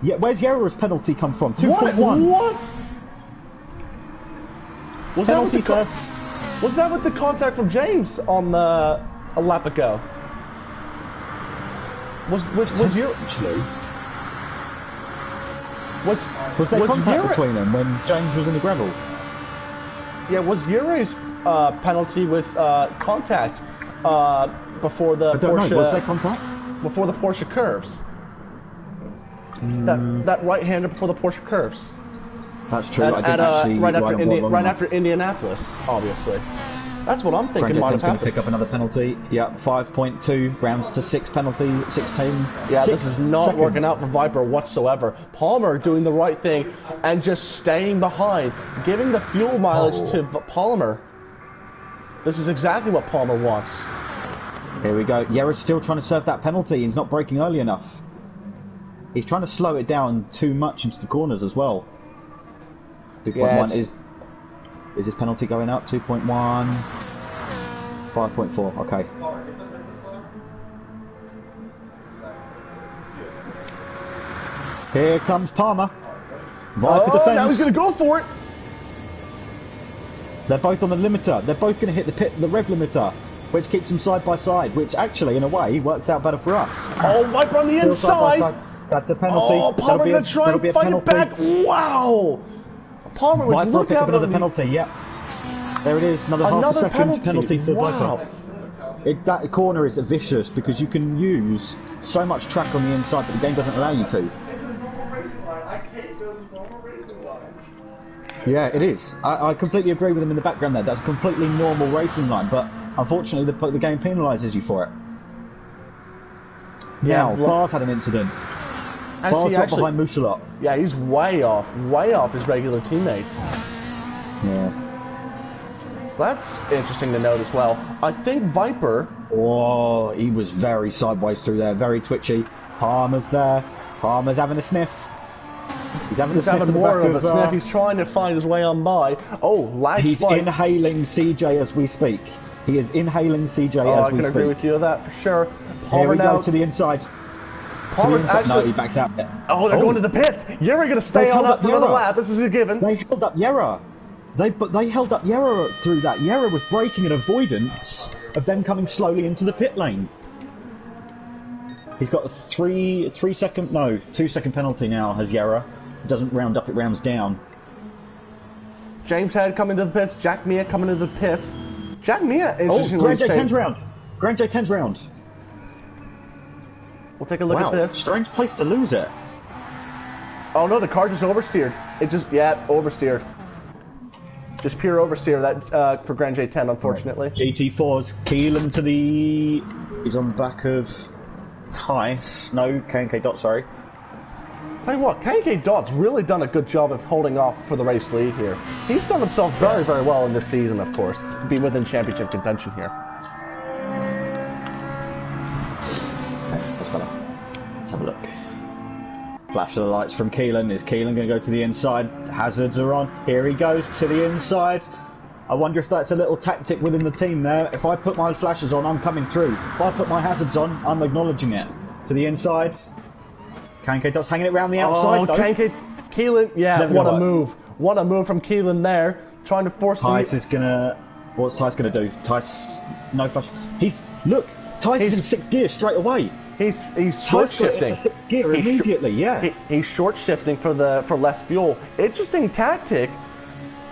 Yeah, where's Yarrow's penalty come from? 2.1. What? Was penalty that was that with the contact from James on a lap ago? Was there contact between them when James was in the gravel? Yeah, was Yuri's penalty with contact before the Porsche? Know. Was there contact before the Porsche curves? That right-hander before the Porsche curves. That's true. I didn't actually right after Indianapolis, obviously. That's what I'm thinking might have happened. Pick up another penalty. Yeah, 5.2 rounds to 6 penalty, 16. Yeah, this is not working out for Viper whatsoever. Palmer doing the right thing and just staying behind, giving the fuel mileage to Palmer. This is exactly what Palmer wants. Here we go. Yarrow's still trying to serve that penalty. He's not braking early enough. He's trying to slow it down too much into the corners as well. 2.1 is this penalty going up? 2.1, 5.4. Okay. Here comes Palmer. Now he's going to go for it. They're both on the limiter. They're both going to hit the rev limiter, which keeps them side by side, which actually, in a way, works out better for us. Oh, Viper on the inside. That's a penalty. Oh, Palmer going to try and fight it back. Wow. Palmer was Viper pick up another penalty. Yep. There it is. Another half a second penalty for Viper. That corner is vicious because you can use so much track on the inside, but the game doesn't allow you to. It's a normal racing line. I take those normal racing lines. Yeah, it is. I completely agree with him in the background there. That's a completely normal racing line, but unfortunately the game penalises you for it. Now, Far's had an incident. Far's dropped behind Mouchelot. Yeah, he's way off his regular teammates. Yeah. So that's interesting to note as well. I think Viper... Oh, he was very sideways through there, very twitchy. Palmer's there. Palmer's having a sniff. He's having more of a sniff. He's trying to find his way on by. Oh, lag He's spike. inhaling CJ as we speak. He is inhaling CJ as we speak. I can agree with you on that for sure. Palmer Here we go to the inside. Palmer's actually... No, he backs out. Oh, they're going to the pits. You're going to stay on up for another lap. This is a given. They held up Yarrow. They held up Yarrow through that. Yarrow was braking in avoidance of them coming slowly into the pit lane. He's got a 2-second penalty now, has Yarrow. It doesn't round up, it rounds down. James Head coming to the pits. Jack Mia coming to the pits. Jack Mia, interestingly... Grand J 10's round. Grand J 10's round. We'll take a look at this. Strange place to lose it. Oh no, the car just oversteered. It just, oversteered. Just pure oversteer that for Grand J10, unfortunately. Right. GT4's Keelan to the... He's on the back of Tice. No, K&K Dot, sorry. Tell you what, K&K Dot's really done a good job of holding off for the race lead here. He's done himself very, very well in this season, of course, to be within championship contention here. Okay, that's better. Let's have a look. Flash of the lights from Keelan. Is Keelan going to go to the inside? Hazards are on. Here he goes to the inside. I wonder if that's a little tactic within the team there. If I put my flashes on, I'm coming through. If I put my hazards on, I'm acknowledging it. To the inside. K&K Dot's hanging it around the outside. Oh, K&K Keelan. Yeah, what a move. What a move from Keelan there. Trying to force Tice is going to... What's Tice going to do? Tice... No flash. Look, Tice is in 6th gear straight away. He's short shifting. Gear immediately, He's short shifting for less fuel. Interesting tactic.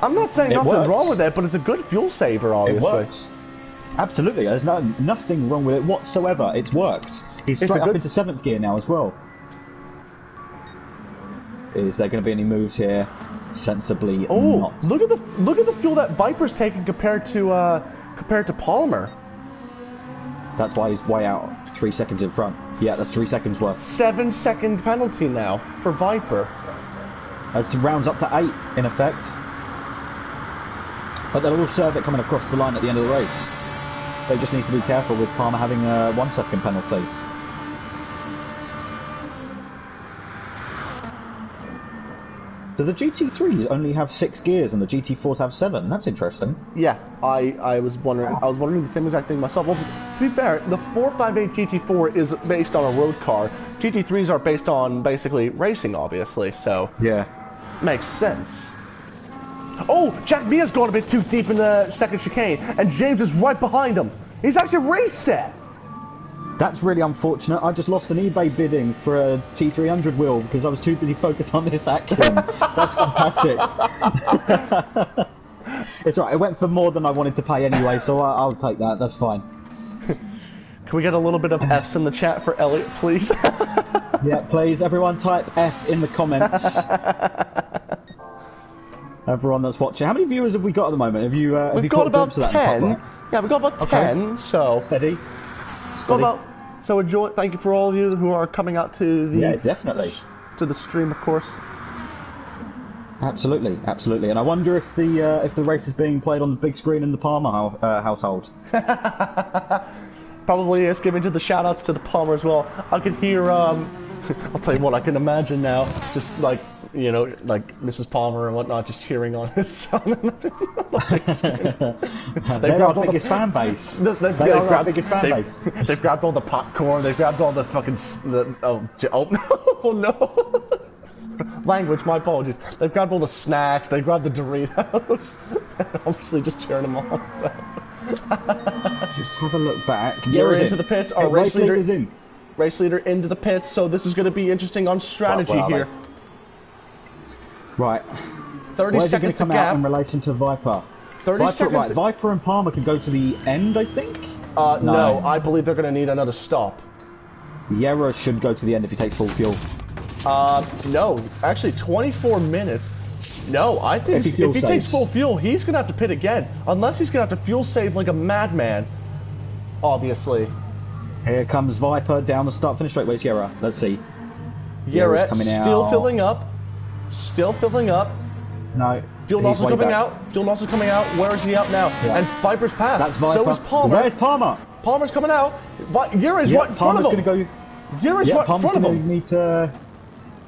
I'm not saying nothing wrong with it, but it's a good fuel saver, obviously. It works. Absolutely, there's nothing wrong with it whatsoever. It's worked. He's straight up into 7th gear now as well. Is there going to be any moves here? Sensibly not. Look at the fuel that Viper's taking compared to Palmer. That's why he's way out. 3 seconds in front. Yeah, that's 3 seconds worth. 7-second penalty now for Viper. As rounds up to 8 in effect. But they'll all serve it coming across the line at the end of the race. They just need to be careful with Palmer having a 1 second penalty. Do the GT3s only have 6 gears and the GT4s have 7? That's interesting. Yeah, I was wondering the same exact thing myself. Well, to be fair, the 458 GT4 is based on a road car. GT3s are based on basically racing, obviously. So yeah, makes sense. Oh, Jack Mia's gone a bit too deep in the second chicane, and James is right behind him. He's actually race set. That's really unfortunate. I just lost an eBay bidding for a T300 wheel because I was too busy focused on this action. That's fantastic. It's right. It went for more than I wanted to pay anyway, so I'll take that. That's fine. Can we get a little bit of F's in the chat for Elliot, please? Yeah, please. Everyone type F in the comments. Everyone that's watching. How many viewers have we got at the moment? Have you we've got about 10. Yeah, we've got about 10, so... Steady. So enjoy. Thank you for all of you who are coming out to the... Yeah, definitely. To the stream, of course. Absolutely, absolutely. And I wonder if the race is being played on the big screen in the Palmer household. Probably is, giving to the shout-outs to the Palmer as well. I can hear... I'll tell you what, I can imagine now, just like... You know, like Mrs. Palmer and whatnot, just cheering on his son. They're our biggest fan base. They're our biggest fan base. They've grabbed all the popcorn. They've grabbed all the fucking. Oh no! Language. My apologies. They've grabbed all the snacks. They grabbed the Doritos. Obviously, just cheering them on. So. Just have a look back. You're into the pits. Our race leader is in. Race leader into the pits. So this is going to be interesting on strategy here. Right. 30 Where's it going seconds to come out in relation to Viper? 30 Viper, seconds. Right, Viper and Palmer can go to the end, I think? No, I believe they're going to need another stop. Yera should go to the end if he takes full fuel. No. Actually, 24 minutes. No, I think if he takes full fuel, he's going to have to pit again. Unless he's going to have to fuel save like a madman. Obviously. Here comes Viper down the start-finish straight. Where's Yera? Let's see. Yera still filling up. Still filling up. No. Fuel nozzle coming out. Fuel nozzle coming out. Where is he out now? Yeah. And Viper's passed. That's Viper. So is Palmer. Where's Palmer? Palmer's coming out. Yera's right in front of him. Yera's right in front of him. Need to...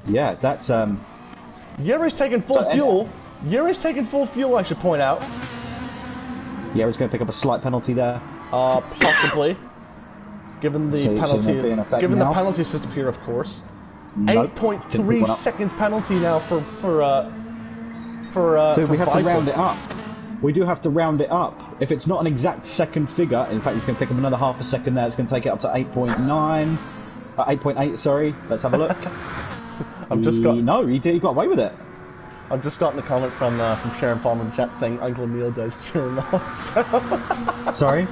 Yeah, that's... Yera's taking full fuel. Yera's taking full fuel, I should point out. Yera's going to pick up a slight penalty there. Possibly. Given the penalty. Given the penalty system here, of course. Nope, 8.3 seconds penalty now for So we have to round it up. We do have to round it up. If it's not an exact second figure, in fact, he's going to pick up another half a second there. It's going to take it up to 8.9, 8.8. Sorry, let's have a look. No, he got away with it. I've just gotten a comment from Sharon Palmer in the chat saying Uncle Neil does cheering on. Sorry.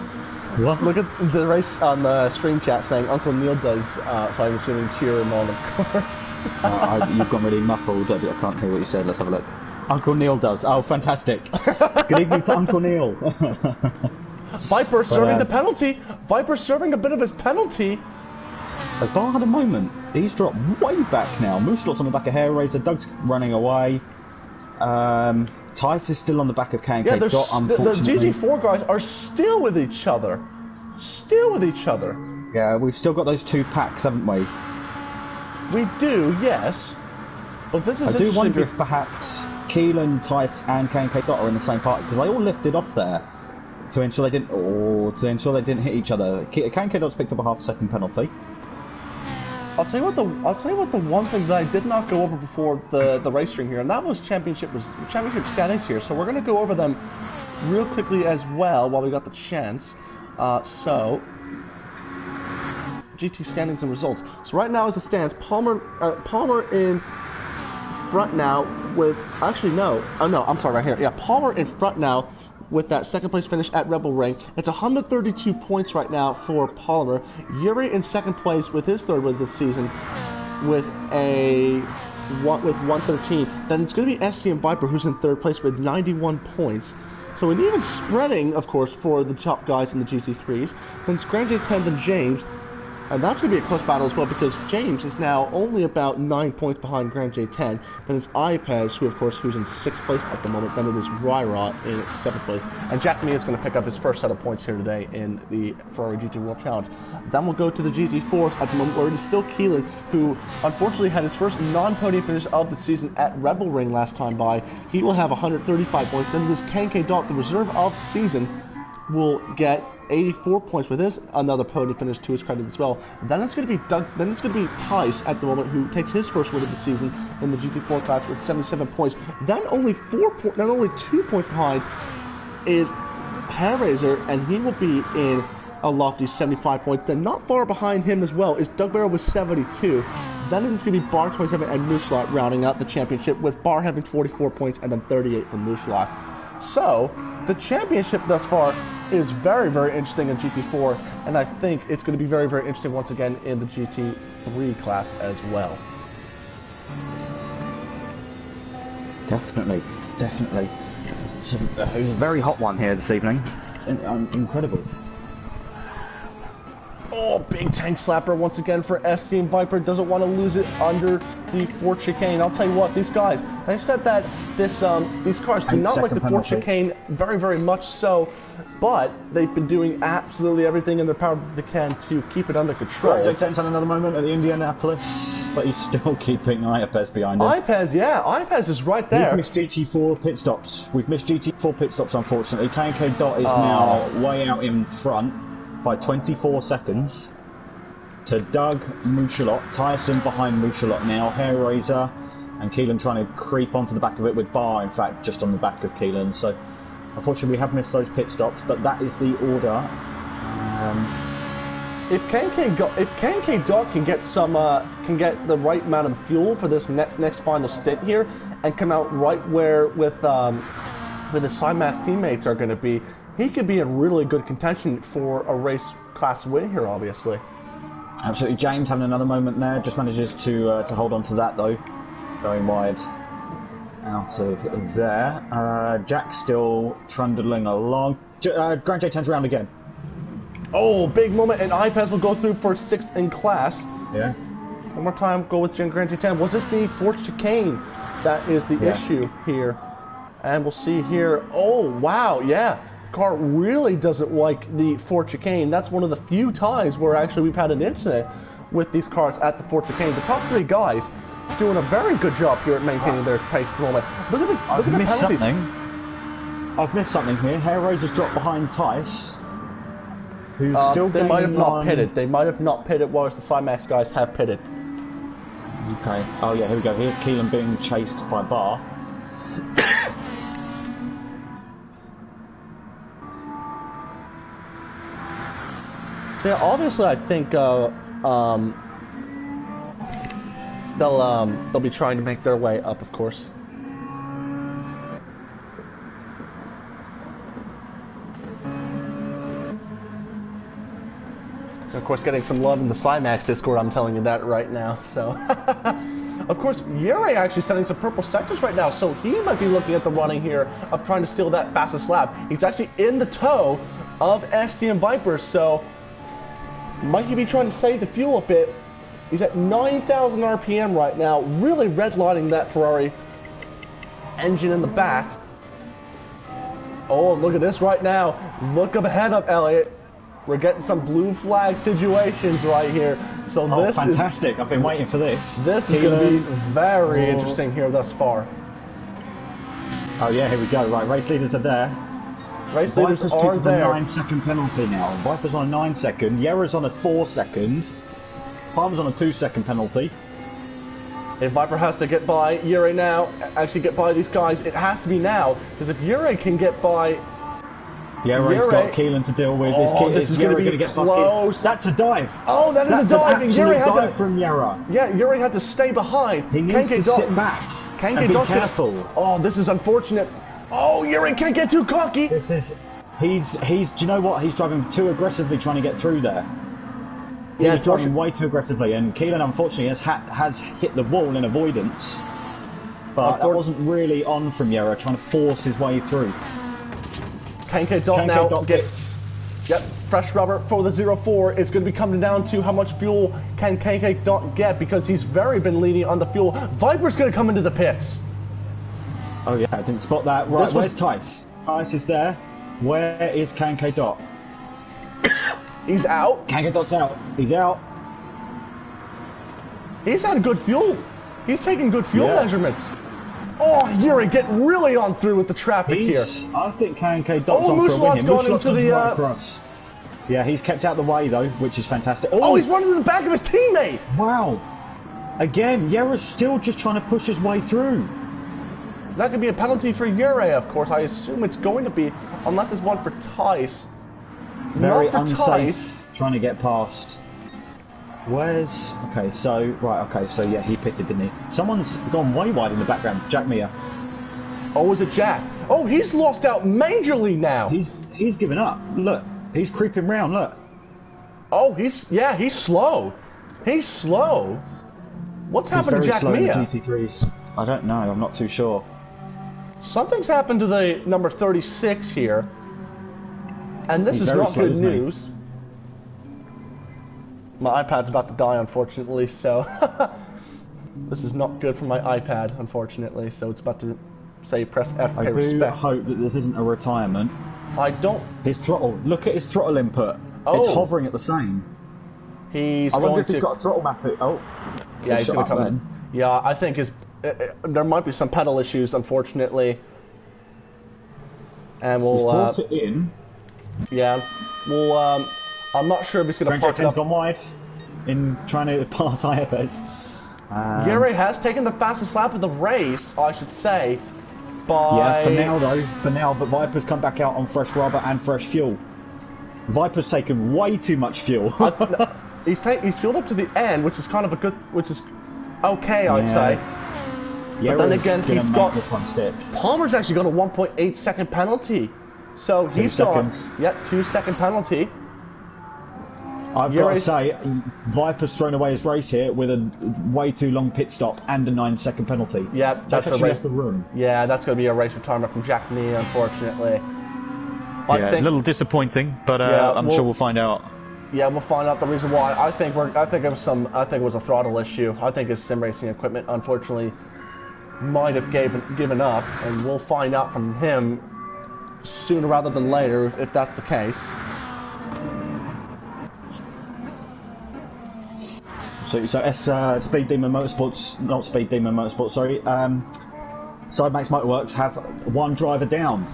What? Look at the race on the stream chat saying Uncle Neil does, so I'm assuming cheer him on, of course. You've gone really muffled. I can't hear what you said. Let's have a look. Uncle Neil does. Oh, fantastic. Good evening to Uncle Neil. Viper serving the penalty. Viper serving a bit of his penalty. As Bar had a moment. He's dropped way back now. Mooselot's on the back of Hair Razor. Doug's running away. Tice is still on the back of K&K. Yeah, the GT4 guys are still with each other. Still with each other. Yeah, we've still got those 2 packs, haven't we? We do, yes. But this is I do wonder if perhaps Keelan, Tice, and K&K are in the same party because they all lifted off there to ensure they didn't hit each other. K&K Dot's picked up a half-second penalty. I'll tell you what the one thing that I did not go over before the race stream here, and that was championship standings here. So we're going to go over them real quickly as well while we got the chance. So GT standings and results. So right now as it stands, Palmer in front now with right here. Yeah, Palmer in front now with that second place finish at Rebel Ring. It's 132 points right now for Palmer. Yuri in second place with his third win this season with 113. Then it's going to be SC and Viper who's in third place with 91 points. So an even spreading, of course, for the top guys in the GT3s. Then it's Grand J10 and James And that's going to be a close battle as well, because James is now only about 9 points behind Grand J10. Then it's Ipez, who of course who's in 6th place at the moment. Then it is Ryra in 7th place. And Jack Mia is going to pick up his first set of points here today in the Ferrari GT World Challenge. Then we'll go to the GT4 at the moment, where it is still Keelan, who unfortunately had his first non-podium finish of the season at Red Bull Ring last time by. He will have 135 points. Then this K Dot, the reserve of the season, will get 84 points with his another podium finish to his credit as well. Then it's going to be Then it's going to be Tice at the moment, who takes his first win of the season in the GT4 class with 77 points. Then only 2 points behind is Hairraiser, and he will be in a lofty 75 points. Then not far behind him as well is Doug Barrow with 72. Then it's going to be Bar 27 and Mooslot rounding out the championship, with Bar having 44 points and then 38 for Mooslot. So the championship thus far is very, very interesting in GT4, and I think it's going to be very, very interesting once again in the GT3 class as well. Definitely. It's a very hot one here this evening. Incredible. Oh, big tank slapper once again for STM Viper. Doesn't want to lose it under the Fort Chicane. I'll tell you what, these guys, they've said that these cars do not like the Fort Chicane very, very much so, but they've been doing absolutely everything in their power they can to keep it under control. J10's had another moment at the Indianapolis, but he's still keeping Ipez behind him. Ipez is right there. We've missed GT4 pit stops. Unfortunately. K&K Dot is now way out in front by 24 seconds to Doug Mouchalot. Tyson behind Mouchalot now. Hairraiser and Keelan trying to creep onto the back of it, with Bar, in fact, just on the back of Keelan. So, unfortunately, we have missed those pit stops, but that is the order. If K&K Dot can get the right amount of fuel for this next final stint here, and come out right where with the Cymax teammates are going to be, he could be in really good contention for a race class win here, obviously. Absolutely. James having another moment there, just manages to hold on to that though, going wide out of there. Jack still trundling along. Grand J10's round again. Oh, big moment, and Ipez will go through for 6th in class. Yeah. One more time, go with Grand J10. Was it the Fort Chicane that is the issue here? And we'll see here. Oh, wow, yeah. The car really doesn't like the Fort Chicane. That's one of the few times where actually we've had an incident with these cars at the Fort Chicane. The top 3 guys doing a very good job here at maintaining their pace at the moment. Look at the penalties. I've missed something here. Hairraiser's dropped behind Tice, who's still They might have not pitted. They might have not pitted, whereas the Cymax guys have pitted. Okay. Oh yeah, here we go. Here's Keelan being chased by Bar. So yeah, obviously I think they'll be trying to make their way up, of course. And of course, getting some love in the Cymax Discord, I'm telling you that right now. So, of course, Yuri actually setting some purple sectors right now, so he might be looking at the running here of trying to steal that fastest lap. He's actually in the tow of STM Viper, so might he be trying to save the fuel a bit? He's at 9,000 RPM right now, really redlining that Ferrari engine in the back. Oh, look at this right now. Look up ahead of Elliott. We're getting some blue flag situations right here. So this fantastic. I've been waiting for this. This is going to be very interesting here thus far. Oh yeah, here we go. Right, race leaders are there. Race leaders are there. A 9-second penalty now. Viper's on a 9-second. Yerra's on a 4-second. Palmer's on a 2-second penalty. If Viper has to get by Yuri now, actually get by these guys, it has to be now. Because if Yuri can get by... Yerra's got Keelan to deal with. This is going to be close. That's a dive. Oh, that is a dive. And Yuri had to... from Yerra. Yeah, Yuri had to stay behind. He needs to sit back and be careful. Oh, this is unfortunate. Oh, Yuri can't get too cocky. This is... He's... Do you know what? He's driving too aggressively trying to get through there. Yeah, he's driving way too aggressively, and Keelan unfortunately has hit the wall in avoidance, but that wasn't really on from Yerra, trying to force his way through. K&K Dot now gets Yep, fresh rubber for the 04. It's going to be coming down to how much fuel can KK get, because he's been leading on the fuel. Viper's going to come into the pits. Oh yeah, I didn't spot that. Right, where's Tice? Tice is there. Where is KK Dot? He's out. KK Dot's out. He's out. He's had good fuel. He's taking good fuel measurements. Oh, Yuri, get really on through with the traffic here. I think KK Dot's on for a win here. Going into the right across. Yeah, he's kept out the way though, which is fantastic. Oh, he's running to the back of his teammate. Wow. Again, Yera's still just trying to push his way through. That could be a penalty for Yuri, of course. I assume it's going to be, unless it's one for Tice. Very Not for unsafe. Tice. Trying to get past. Where's... Okay, so... Right, okay, so yeah, he pitted, didn't he? Someone's gone way wide in the background. Jack Mia. Oh, is it Jack? Oh, he's lost out majorly now. He's given up. Look, he's creeping round, look. Oh, he's slow. He's slow. What's happened to Jack Mia? GT3s. I don't know, I'm not too sure. Something's happened to the number 36 here. And this is not good news. My iPad's about to die, unfortunately, so this is not good for my iPad, unfortunately. So it's about to say press F. I do hope that this isn't a retirement. I don't. His throttle. Look at his throttle input. Oh. It's hovering at the same. I wonder if he's got a throttle map. Oh. Yeah, he's going to come in. Yeah, I think there might be some pedal issues, unfortunately. And we'll. He's brought it in. Yeah, we'll. I'm not sure if he's going to park it up. Gone wide in trying to pass IFS. Yuri has taken the fastest lap of the race, I should say. Yeah, for now though. For now, but Viper's come back out on fresh rubber and fresh fuel. Viper's taken way too much fuel. He's fueled up to the end, which is kind of which is okay, I'd say. Yeah, but then again, he's got this one stick. Palmer's actually got a 1.8 second penalty, so he's got 2 second penalty. I've got to say, Viper's thrown away his race here with a way too long pit stop and a 9-second penalty. Yeah, that's a race. The room. Yeah, that's going to be a race retirement from Jack Mia, unfortunately. Yeah, a little disappointing, but I'm sure we'll find out. Yeah, we'll find out the reason why. I think it was a throttle issue. I think his sim racing equipment, unfortunately, might have given up, and we'll find out from him sooner rather than later if that's the case. So Speed Demon Motorsports, not Speed Demon Motorsports, sorry, Sidemax Motorworks have one driver down.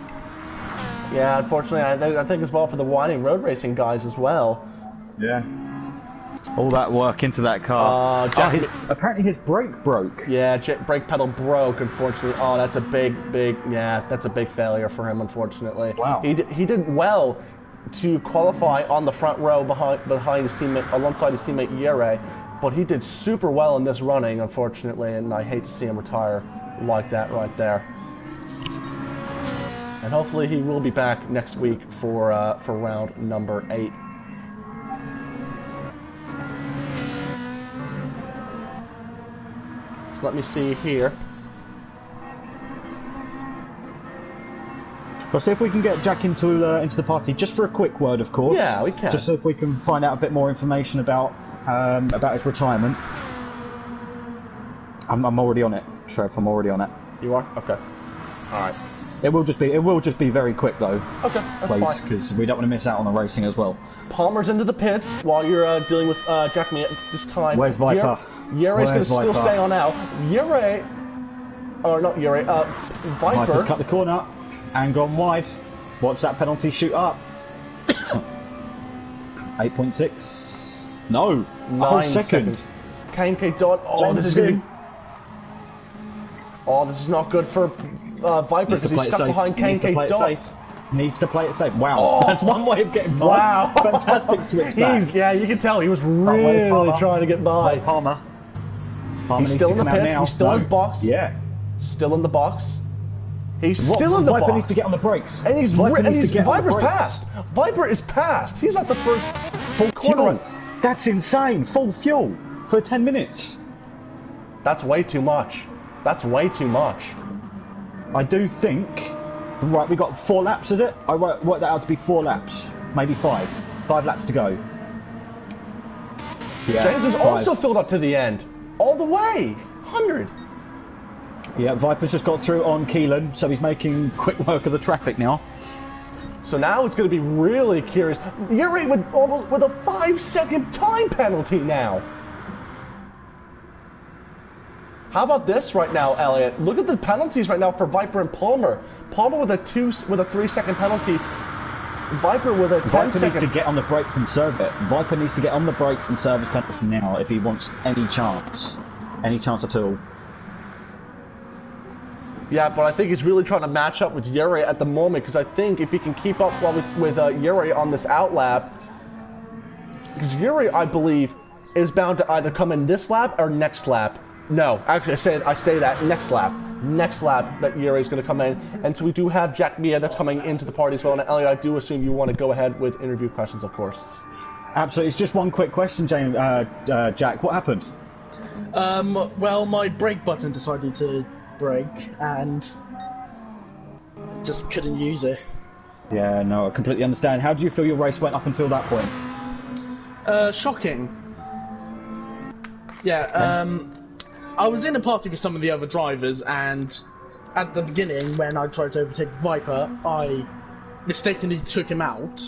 Yeah, unfortunately, I think as well for the Winding Road Racing guys as well. Yeah. All that work into that car. Apparently his brake broke. Yeah, brake pedal broke, unfortunately. Oh, that's a that's a big failure for him, unfortunately. Wow. He did well to qualify on the front row behind his teammate, alongside his teammate Yere, but he did super well in this running, unfortunately, and I hate to see him retire like that right there. And hopefully he will be back next week for round number 8. So let me see here. We'll see if we can get Jack into the party, just for a quick word, of course. Yeah, we can. Just so if we can find out a bit more information about his retirement. I'm already on it, Trev. I'm already on it. You are? Okay. All right. It will just be very quick though. Okay, that's fine. Because we don't want to miss out on the racing as well. Palmer's into the pits while you're dealing with Jack Mia at this time. Where's Viper? Yere's going to still stay on out. Viper. Viper's cut the corner and gone wide. Watch that penalty shoot up. 8.6. No. 9 seconds. KMK Dot. Oh, this is not good for Viper because he's stuck behind KMK Dot. Needs to play it safe. Wow, that's one way of getting by. Wow, fantastic switch back. Yeah, you can tell he was really trying to get by. Palmer he's still in the pit. He's still in his box. Yeah, still in the box. He's still in the box. Viper needs to get on the brakes. And Viper's passed. Viper is passed. He's at the first full corner. That's insane. Full fuel for 10 minutes. That's way too much. That's way too much. I do think. Right, we got 4 laps, is it? I worked that out to be 4 laps. maybe 5. 5 laps to go. Yeah, James is 5. also filled up to the end. All the way. 100. Yeah, Viper's just got through on Keelan, so he's making quick work of the traffic now. So now it's going to be really curious. Yuri with a 5-second time penalty now. How about this right now, Elliot? Look at the penalties right now for Viper and Palmer. Palmer with a 3-second penalty. Viper with a 10-second. Viper needs to get on the brake and serve it. Viper needs to get on the brakes and serve his penalty now if he wants any chance at all. Yeah, but I think he's really trying to match up with Yuri at the moment, because I think if he can keep up with Yuri on this outlap, because Yuri, I believe, is bound to either come in this lap or next lap. No, actually, I say that next lap. Next lap that Yuri is going to come in. And so we do have Jack Mia that's coming into the party as well. And Elliot, I do assume you want to go ahead with interview questions, of course. Absolutely. It's just one quick question, James, Jack. What happened? Well, my brake button decided to break and just couldn't use it. Yeah, no, I completely understand. How do you feel your race went up until that point? Shocking. Yeah, I was in a party with some of the other drivers, and at the beginning, when I tried to overtake Viper, I mistakenly took him out.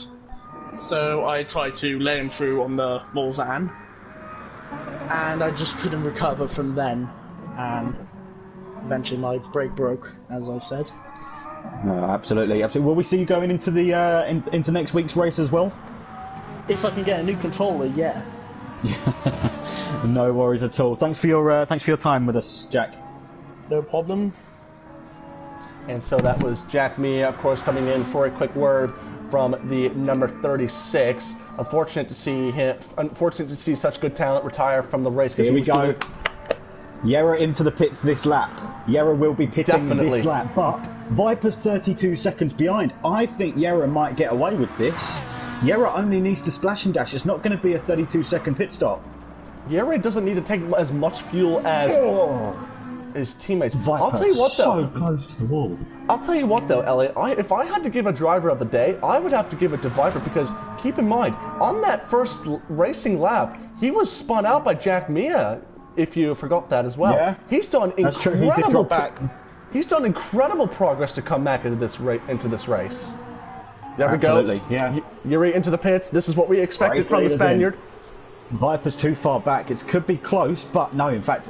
So I tried to lay him through on the Mulsanne, and I just couldn't recover from then. And eventually my brake broke, as I said. No, absolutely. Will we see you going into the into next week's race as well? If I can get a new controller, yeah. No worries at all. Thanks for your time with us, Jack. No problem. And so that was Jack Mia, of course, coming in for a quick word from the number 36. Unfortunate to see such good talent retire from the race. Here we go. Yera into the pits this lap. Yera will be pitting this lap, but Viper's 32 seconds behind. I think Yera might get away with this. Yera only needs to splash and dash. It's not going to be a 32-second pit stop. Yera doesn't need to take as much fuel as his teammates. Viper, I'll tell you what, though. So close to the wall. I'll tell you what, though, Elliot. If I had to give a driver of the day, I would have to give it to Viper, because keep in mind, on that first racing lap, he was spun out by Jack Mia. If you forgot that as well, yeah, he's done incredible. He did drop back. He's done incredible progress to come back into this race. There we Absolutely, go. Yeah. Yuri into the pits. This is what we expected from the Spaniard. Viper's too far back. It could be close, but no. In fact,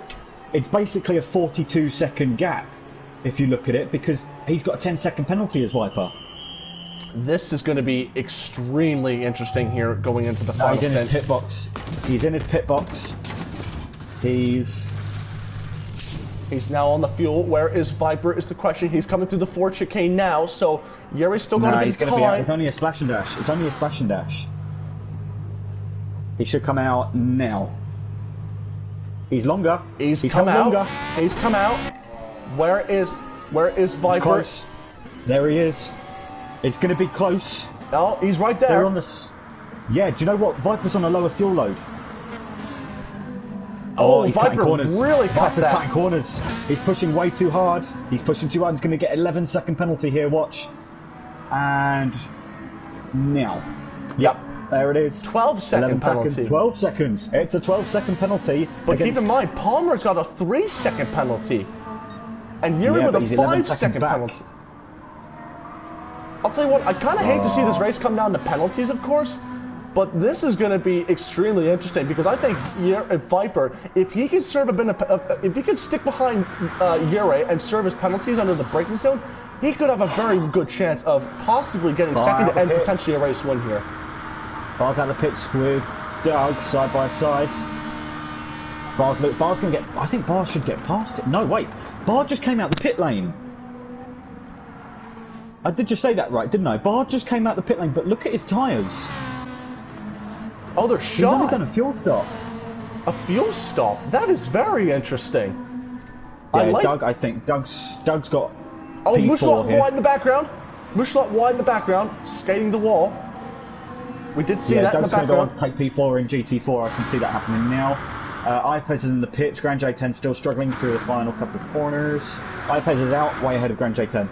it's basically a 42-second gap if you look at it, because he's got a 10-second penalty as Viper. This is going to be extremely interesting here going into the final. He's in his pit box. He's in his pit box. He's now on the fuel. Where is Viper is the question. He's coming through the Ford chicane now, so Yuri's still going to be time. It's only a splash and dash. It's only a splash and dash. He should come out now. He's longer. He's come out. Longer. He's come out. Where is Viper? Close. There he is. It's going to be close. Oh, he's right there. They're on this. Yeah. Do you know what? Viper's on a lower fuel load. Oh, he's Viper really cut that. Cutting corners. He's pushing way too hard. He's pushing too hard. He's going to get 11-second penalty here. Watch. And now. Yep. There it is. 12-second penalty. 12 seconds. It's a 12-second penalty. But keep in mind, Palmer's got a 3-second penalty. And Yuri with a 5-second penalty. I'll tell you what, I kind of hate to see this race come down to penalties, of course. But this is going to be extremely interesting, because I think Viper, if he can serve if he can stick behind Yuri and serve his penalties under the braking zone, he could have a very good chance of possibly getting second and potentially a race win here. Bar's out of the pits with Doug side by side. Bar's going to get. I think Bar should get past it. No, wait. Bar just came out the pit lane. I did just say that right, didn't I? Bar just came out the pit lane, but look at his tyres. Oh, they're shot. He's only done a fuel stop. A fuel stop? That is very interesting. Yeah, Doug, I think. Doug's got Oh, P4 Mushlat here. wide in the background. Mushlat wide in the background, skating the wall. We did see that in the background. Doug's going to take P4 in GT4. I can see that happening now. iPez is in the pits. Grand J10 still struggling through the final couple of corners. iPez is out, way ahead of Grand J10.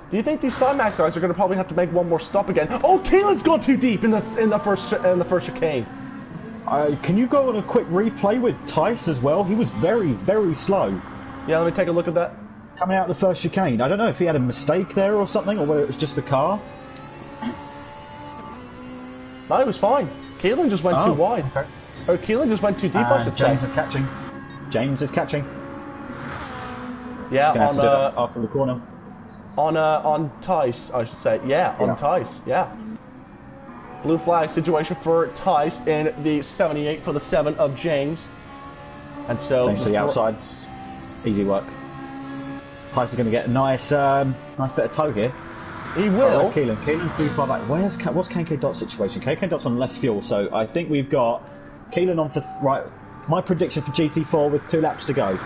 Do you think these Max guys are going to probably have to make one more stop again? Oh, Keelan's gone too deep in the first chicane. Can you go on a quick replay with Tice as well? He was very, very slow. Yeah, let me take a look at that. Coming out of the first chicane. I don't know if he had a mistake there or something, or whether it was just the car. No, it was fine. Keelan just went too wide. Okay. Oh, Keelan just went too deep, I should say. James is catching. James is catching. Yeah, have to do that after the corner. On Tice, I should say. Yeah, on Tice. Yeah. Blue flag situation for Tice in the 78 for the 7 of James. And so... Thanks to the outsides. Easy work. Tice is going to get a nice bit of toe here. He will. Oh, Keelan. Keelan too far back. What's KK Dot's situation? KK Dot's on less fuel, so I think we've got Keelan on for... Right, my prediction for GT4 with 2 laps to go.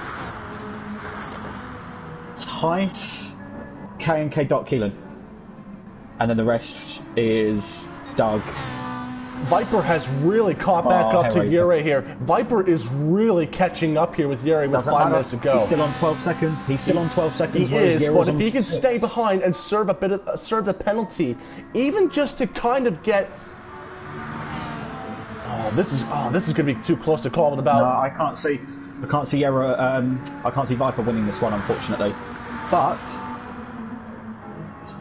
Tice, K and K Dot, Keelan. And then the rest is Doug. Viper has really caught back up to Yuri here. Viper is really catching up here with Yuri with 5 minutes to go. He's still on 12 seconds. He's still on 12 seconds. He is, but if he can stay behind and serve the penalty, even just to kind of get... this is going to be too close to call with about... No, I can't see I can't see Viper winning this one, unfortunately. But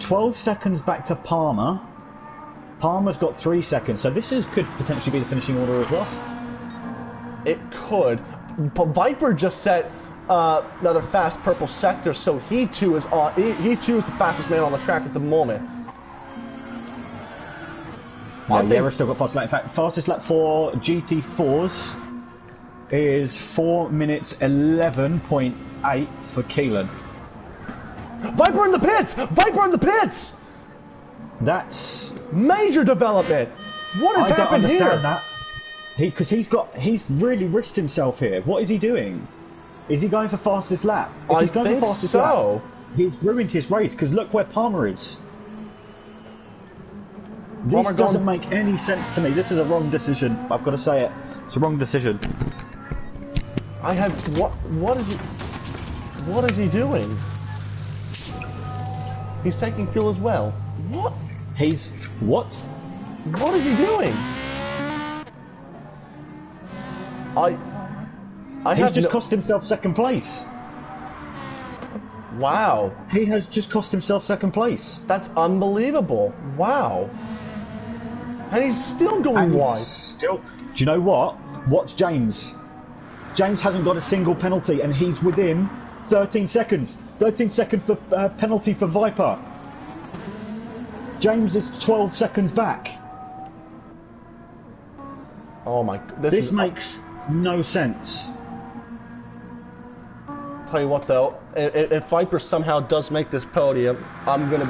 12 seconds back to Palmer. Palmer's got 3 seconds, so this could potentially be the finishing order as well. It could, but Viper just set another fast purple sector, so he too is the fastest man on the track at the moment. Yeah, Yera's still got fast lap. In fact, fastest lap for GT4s is 4 minutes 11.8 for Keelan. Viper in the pits! Viper in the pits! That's major development. What has happened here? I don't understand that. He's really risked himself here. What is he doing? Is he going for fastest lap? If he's going for fastest lap, he's ruined his race, because look where Palmer is. This doesn't make any sense to me. This is a wrong decision. I've got to say it. It's a wrong decision. What is he doing? He's taking fuel as well. What? What? What is he doing? He's just cost himself 2nd place. Wow. He has just cost himself 2nd place. That's unbelievable. Wow. And he's still going wide. Do you know what? Watch James. James hasn't got a single penalty, and he's within 13 seconds. 13 seconds for penalty for Viper. James is 12 seconds back. Oh my... This makes no sense. Tell you what though, if Viper somehow does make this podium, I'm gonna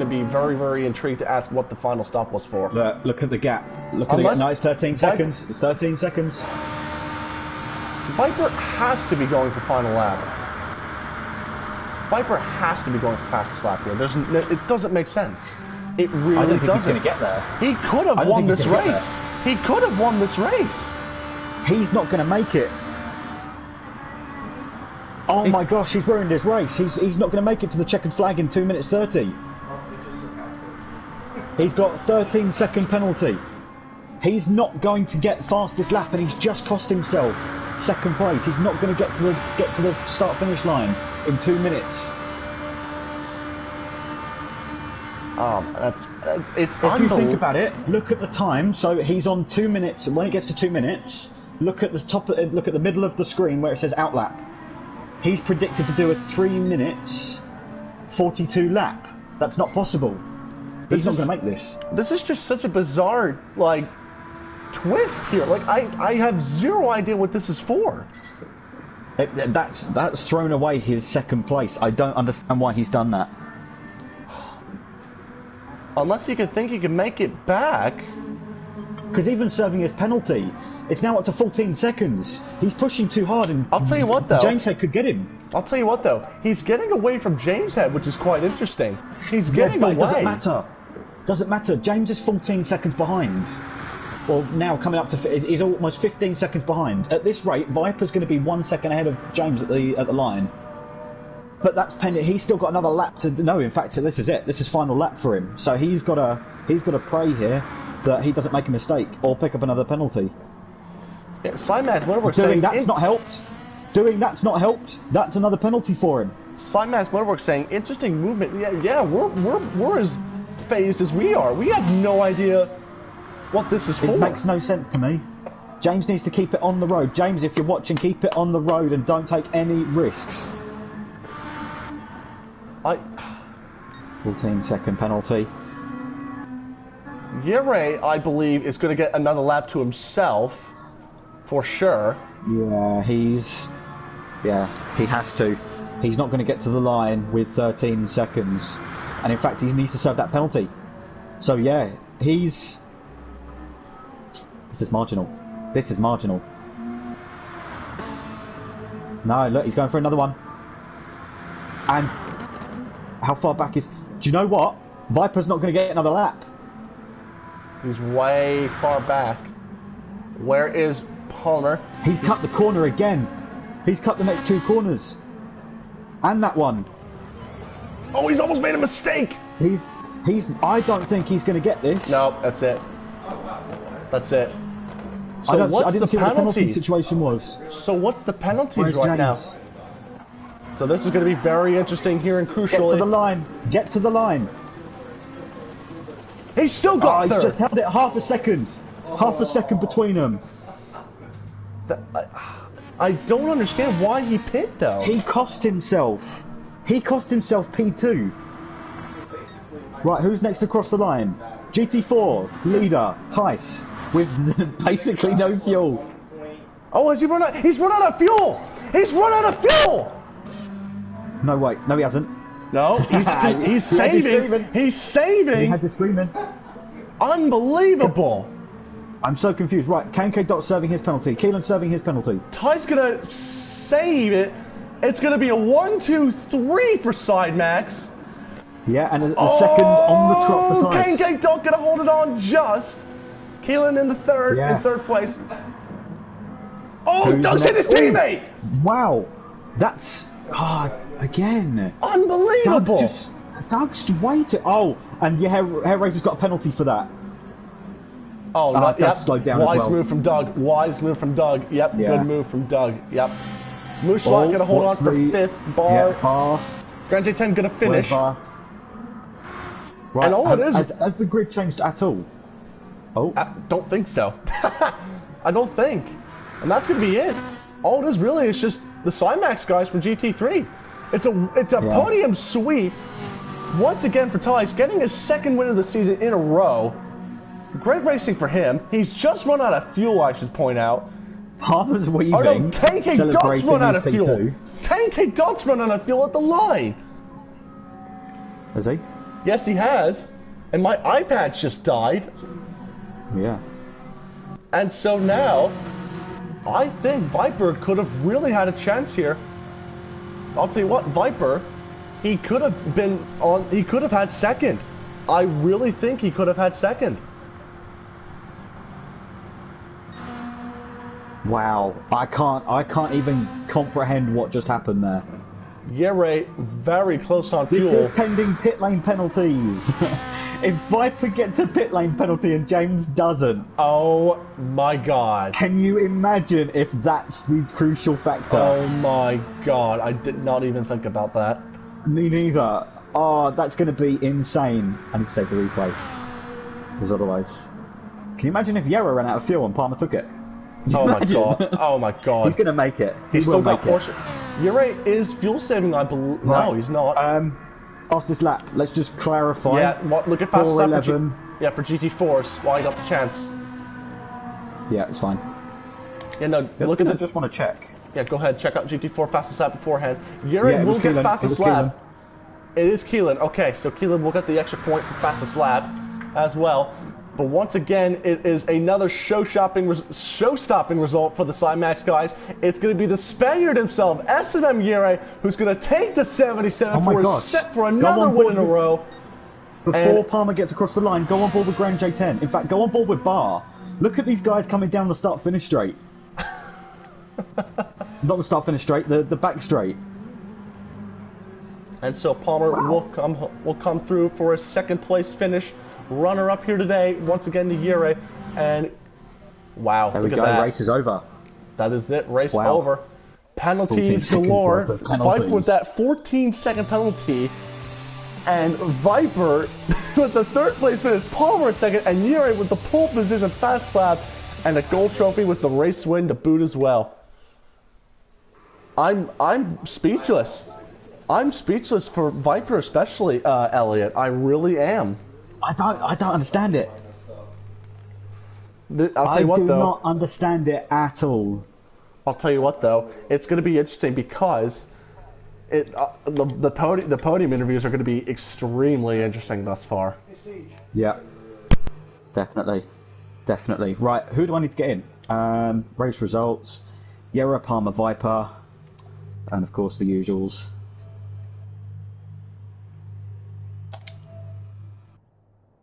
be very, very intrigued to ask what the final stop was for. Look at the gap. Look at the gap. No, it's 13 seconds. It's 13 seconds. Viper has to be going for final lap. Viper has to be going for fastest lap here. It doesn't make sense. It really doesn't. I don't think he's going to get there. He could have won this race. He could have won this race. He's not going to make it. Oh my gosh, he's ruined his race. He's not going to make it to the checkered flag in 2 minutes 30. He's got 13-second penalty. He's not going to get fastest lap, and he's just cost himself 2nd place. He's not going to get to the start-finish line in 2 minutes. It's if you think about it, look at the time. So he's on 2 minutes, and when it gets to 2 minutes, look at the middle of the screen where it says outlap. He's predicted to do a 3 minutes 42 lap. That's not possible. He's not going to make this. This is just such a bizarre twist here. I have zero idea what this is for. That's thrown away his 2nd place. I don't understand why he's done that. Unless you can think you can make it back. Because even serving his penalty, it's now up to 14 seconds. He's pushing too hard, and I'll tell you what though, James Head could get him. I'll tell you what though, he's getting away from James Head, which is quite interesting. He's getting away. It doesn't matter. Doesn't matter. James is 14 seconds behind. Well, now coming up to... He's almost 15 seconds behind. At this rate, Viper's going to be 1 second ahead of James at the line. But that's pending. He's still got another lap to. No, in fact, this is it. This is final lap for him. So he's got to pray here that he doesn't make a mistake or pick up another penalty. Yeah, Slimax Motorworks Doing saying that's not helped. Doing that's not helped. That's another penalty for him. Slimax Motorworks saying interesting movement. Yeah, we're as phased as we are. We have no idea what this is for. It makes no sense to me. James needs to keep it on the road. James, if you're watching, keep it on the road and don't take any risks. 14-second penalty. Yere, I believe, is going to get another lap to himself, for sure. Yeah, he has to. He's not going to get to the line with 13 seconds. And in fact, he needs to serve that penalty. So yeah, this is marginal. This is marginal. No, look, he's going for another one. And how far back is... Do you know what? Viper's not going to get another lap. He's way far back. Where is Palmer? He's cut the corner again. He's cut the next two corners. And that one. Oh, he's almost made a mistake! I don't think he's going to get this. No, that's it. That's it. So I didn't see what the penalty situation was. So what's the penalties right now? So this is going to be very interesting here and crucial. Get to the line. Get to the line. He's still got He's just held it half a second. Half a second between them. I don't understand why he pit though. He cost himself. He cost himself P2. Right, who's next across the line? GT4 leader Tice with basically no fuel. Oh, has he run out? He's run out of fuel. He's run out of fuel. No, wait. No, he hasn't. No, he's saving. He's saving. He had the screaming. Unbelievable. I'm so confused. Right, K Dot serving his penalty. Keelan serving his penalty. Ty's gonna save it. It's gonna be a 1, 2, 3 for Side Max. Yeah, and a second on the trot for Ty. K Dot gonna hold it on just. Keelan in the third, in third place. Oh, Doug's hit his teammate. Wow, that's again unbelievable. Doug's waiting. Oh, and yeah, Hair Racer's got a penalty for that. Oh, no, yep. Slowed down Wise as well. move from Doug. Wise move from Doug. Yep, good move from Doug. Yep. Mooshlock gonna hold on for fifth. Bar. Yeah, Bar. Grand J10 gonna finish. Right, and all it is... Has the grid changed at all? Oh. I don't think so. I don't think. And that's gonna be it. All it is really is just the Cymax guys from GT3. It's a podium sweep. Once again for Ty's getting his second win of the season in a row. Great racing for him. He's just run out of fuel, I should point out. Palmer's weaving. Oh no, KK Dot's run out of fuel. KK Dot's run out of fuel at the line. Has he? Yes, he has. And my iPad's just died. Yeah. And so now, I think Viper could have really had a chance here. I'll tell you what, Viper, he could have been on. He could have had second. I really think he could have had second. Wow, I can't even comprehend what just happened there. Yere very close on fuel. This is pending pit lane penalties. If Viper gets a pit lane penalty and James doesn't, oh my god! Can you imagine if that's the crucial factor? Oh my god! I did not even think about that. Me neither. Oh, that's going to be insane. I need to save the replay, because otherwise, can you imagine if Yere ran out of fuel and Palmer took it? Oh my god! Oh my god! He's gonna make it. He's still got Porsche. Yere is fuel saving, I believe. Right. No, he's not. Fastest lap. Let's just clarify. Yeah. Look at fastest lap. 4:11. Yeah, for GT4s. Why got the chance? Yeah, it's fine. Yeah, no. Look at the. Just want to check. Yeah, go ahead. Check out GT4 fastest lap beforehand. Yere will get fastest lap. It is Keelan. Okay, so Keelan will get the extra point for fastest lap as well. But once again, it is another show-stopping result for the Cymax guys. It's going to be the Spaniard himself, SLM Yere, who's going to take the 77 for another win in a row. Before Palmer gets across the line, go on board with Grand J10. In fact, go on board with Bar. Look at these guys coming down the start-finish straight. Not the start-finish straight, the back straight. And so Palmer will come through for a second place finish. Runner up here today, once again to Jure. And wow, there we look go. at that. Race is over. That is it. Race over. Penalties galore. Viper with that 14-second penalty. And Viper with the third place finish. Palmer second. And Jure with the pole position fast lap. And a gold trophy with the race win to boot as well. I'm speechless. I'm speechless for Viper especially, Elliot. I really am. I don't understand it. I'll tell you what, though. I do not understand it at all. I'll tell you what, though. It's going to be interesting because the podium interviews are going to be extremely interesting thus far. Yeah, definitely. Right, who do I need to get in? Race results. Jure, Palmer, Viper, and of course the usuals.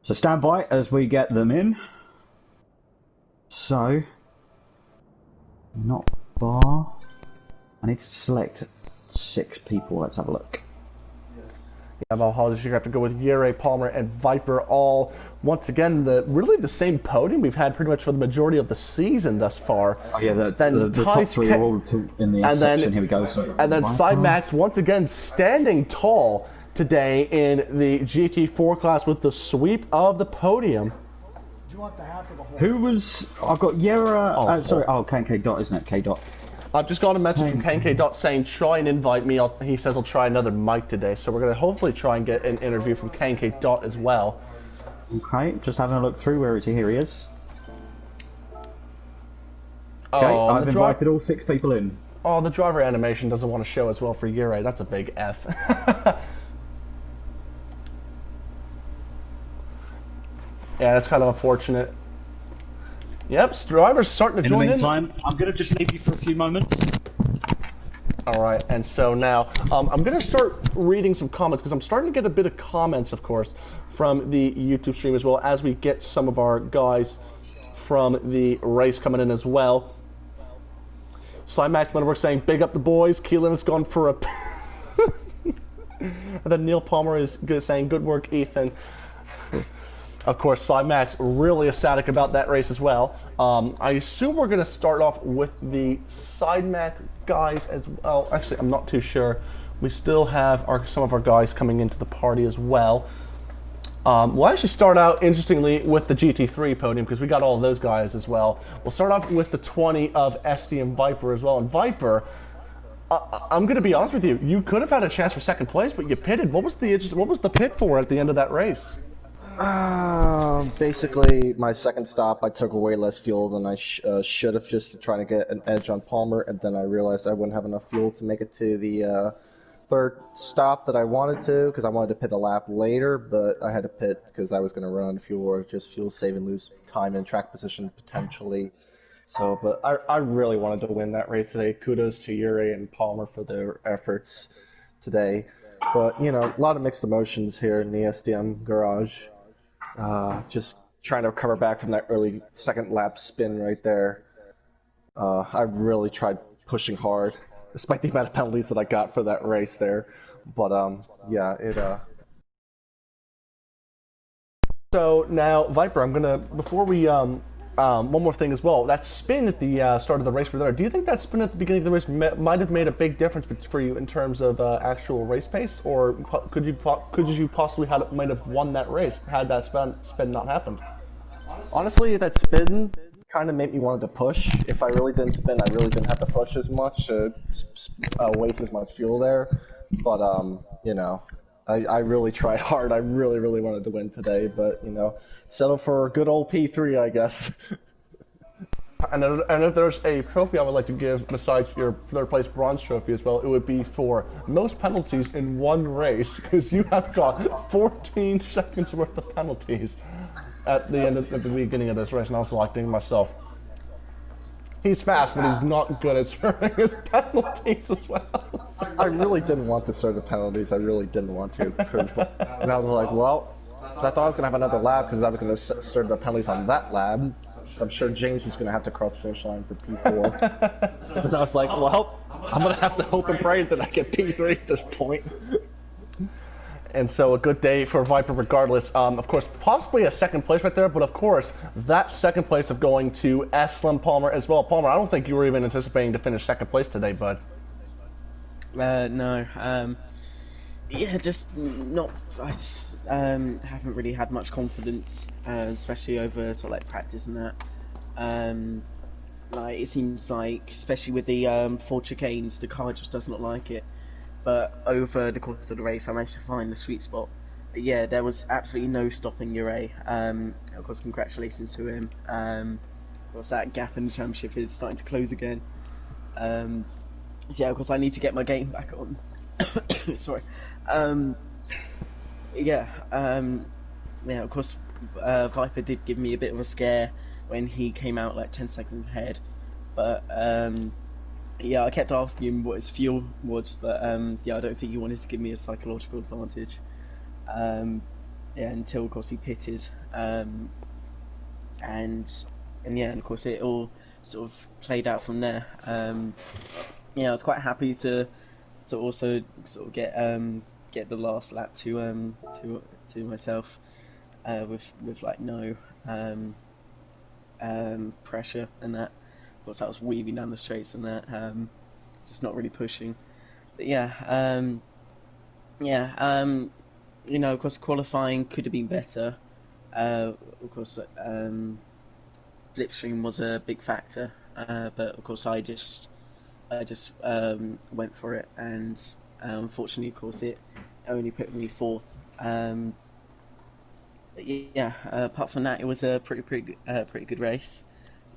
So stand by as we get them in. So, not bar. I need to select 6 people. Let's have a look. Yeah, Valhalla, you're going to have to go with Jure, Palmer, and Viper, all once again really the same podium we've had pretty much for the majority of the season thus far. Oh yeah, the top 3 are all in the section. Here we go. And then Sidemax once again standing tall today in the GT4 class with the sweep of the podium. Do you want the half or the whole? Who was? I've got Jure. Sorry. Oh, K Dot, isn't it? K Dot. I've just got a message from KNK Dot saying try and invite me. He says he'll try another mic today, so we're going to hopefully try and get an interview from KNK Dot as well. Okay, just having a look through. Where is he? Here he is. Okay, I've invited all 6 people in. Oh, the driver animation doesn't want to show as well for Jure. That's a big F. Yeah, that's kind of unfortunate. Yep, driver's starting to join in. In the meantime, I'm going to just leave you for a few moments. Alright, and so now, I'm going to start reading some comments, because I'm starting to get a bit of comments, of course, from the YouTube stream as well, as we get some of our guys from the race coming in as well. Cymax Lenneberg saying, big up the boys. Keelan has gone for a... And then Neil Palmer is saying, good work, Ethan. Of course, Cymax really ecstatic about that race as well. I assume we're going to start off with the Cymax guys as well. Actually, I'm not too sure. We still have some of our guys coming into the party as well. We'll actually start out, interestingly, with the GT3 podium, because we got all of those guys as well. We'll start off with the 20 of SD and Viper as well. And Viper, I'm going to be honest with you, you could have had a chance for second place, but you pitted. What was the pit for at the end of that race? Basically, my second stop, I took way less fuel than I should have, just to try to get an edge on Palmer, and then I realized I wouldn't have enough fuel to make it to the third stop that I wanted to, because I wanted to pit a lap later, but I had to pit because I was going to run on fuel, or just fuel save and lose time in track position potentially. So, but I really wanted to win that race today. Kudos to Jure and Palmer for their efforts today. But, you know, a lot of mixed emotions here in the SDM garage. Just trying to recover back from that early second lap spin right there. I really tried pushing hard, despite the amount of penalties that I got for that race there. But yeah, So now, Viper, I'm gonna, before we one more thing as well. That spin at the start of the race for there. Do you think that spin at the beginning of the race might have made a big difference for you in terms of actual race pace, or could you possibly might have won that race had that spin not happened? Honestly, that spin kind of made me want to push. If I really didn't spin, I really didn't have to push as much, waste as much fuel there. But you know, I really tried hard. I really wanted to win today, but you know, settle for good old P3, I guess. And if there's a trophy I would like to give besides your third place bronze trophy as well, it would be for most penalties in one race, because you have got 14 seconds worth of penalties at the beginning of this race, and I was selecting myself. He's fast, but he's not good at serving his penalties as well. I really didn't want to serve the penalties. I really didn't want to. And I was like, well, I thought I was going to have another lap because I was going to serve the penalties on that lap. I'm sure James was going to have to cross the finish line for P4. And I was like, well, I'm going to have to hope and pray that I get P3 at this point. And so a good day for Viper regardless. Of course, possibly a second place right there, but of course, that second place of going to SLM Palmer as well. Palmer, I don't think you were even anticipating to finish second place today, bud. No. Yeah, just not. I just haven't really had much confidence, especially over sort of like practice and that. Like it seems like, especially with the Ford chicanes, the car just does not like it. But over the course of the race, I managed to find the sweet spot. But yeah, there was absolutely no stopping Ure. Of course, congratulations to him. Of course, that gap in the championship is starting to close again. So yeah, of course, I need to get my game back on. Sorry. Yeah, of course, Viper did give me a bit of a scare when he came out like 10 seconds ahead. But yeah, I kept asking him what his fuel was, but yeah, I don't think he wanted to give me a psychological advantage. Yeah, until of course he pitted, and yeah, and of course it all sort of played out from there. Yeah, I was quite happy to also sort of get the last lap to myself, with like no pressure and that. Of course, I was weaving down the straights and that, just not really pushing. But yeah, you know, of course, qualifying could have been better. Of course, Slipstream was a big factor, but of course, I just went for it, and unfortunately, of course, it only put me fourth. But yeah, apart from that, it was a pretty good race.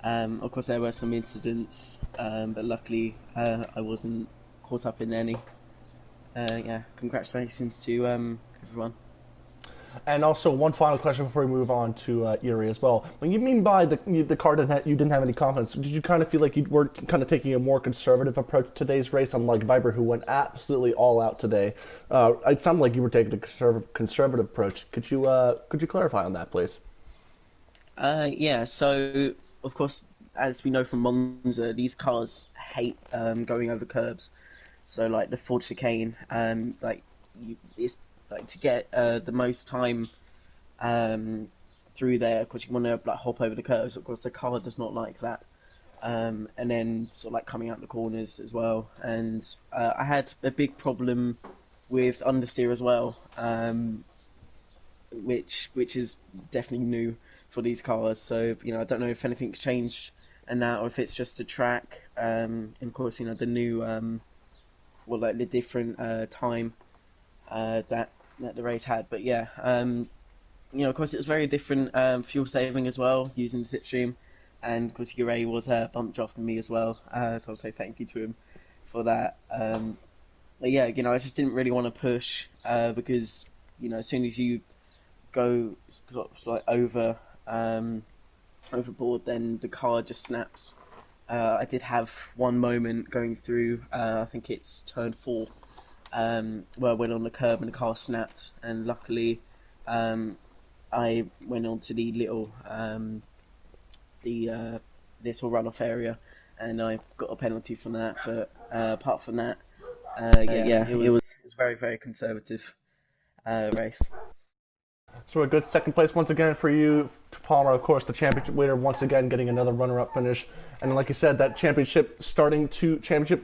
Of course, there were some incidents, but luckily I wasn't caught up in any. Yeah, congratulations to everyone. And also, one final question before we move on to Yuri as well. When you mean by the car you didn't have any confidence, did you kind of feel like you were kind of taking a more conservative approach to today's race, unlike Viper, who went absolutely all out today? It sounded like you were taking a conservative approach. Could you clarify on that, please? Yeah. So, of course, as we know from Monza, these cars hate going over curbs. So, like the Ford chicane, it's like to get the most time through there. Of course, you want to like hop over the curves. Of course, the car does not like that. And then sort of like coming out the corners as well. And I had a big problem with understeer as well, which is definitely new for these cars. So you know, I don't know if anything's changed and that, or if it's just the track. And of course, you know, the new like the different time that the race had. But yeah, you know, of course, it was very different fuel saving as well using the slipstream, and of course, Ure was bumped off than me as well. So I'll say thank you to him for that. But yeah, you know, I just didn't really want to push because you know, as soon as you go sort of like overboard, then the car just snaps. I did have one moment going through, I think it's turn 4, where I went on the curb and the car snapped, and luckily I went onto the little runoff area, and I got a penalty from that. But apart from that, it was very, very conservative race. So a good second place once again for you, Palmer. Of course, the championship leader once again getting another runner-up finish. And like you said, that championship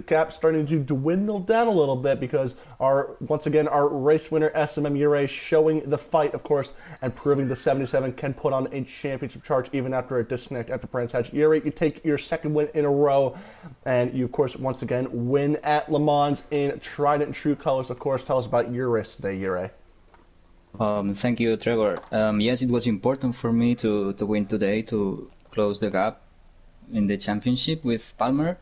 gap starting to dwindle down a little bit because our race winner SLM Ure showing the fight, of course, and proving the 77 can put on a championship charge even after a disconnect after Brands Hatch. Ure, you take your second win in a row, and you of course once again win at Le Mans in tried and true colors. Of course, tell us about your race today, Ure. Thank you, Trevor. Yes, it was important for me to win today to close the gap in the championship with Palmer.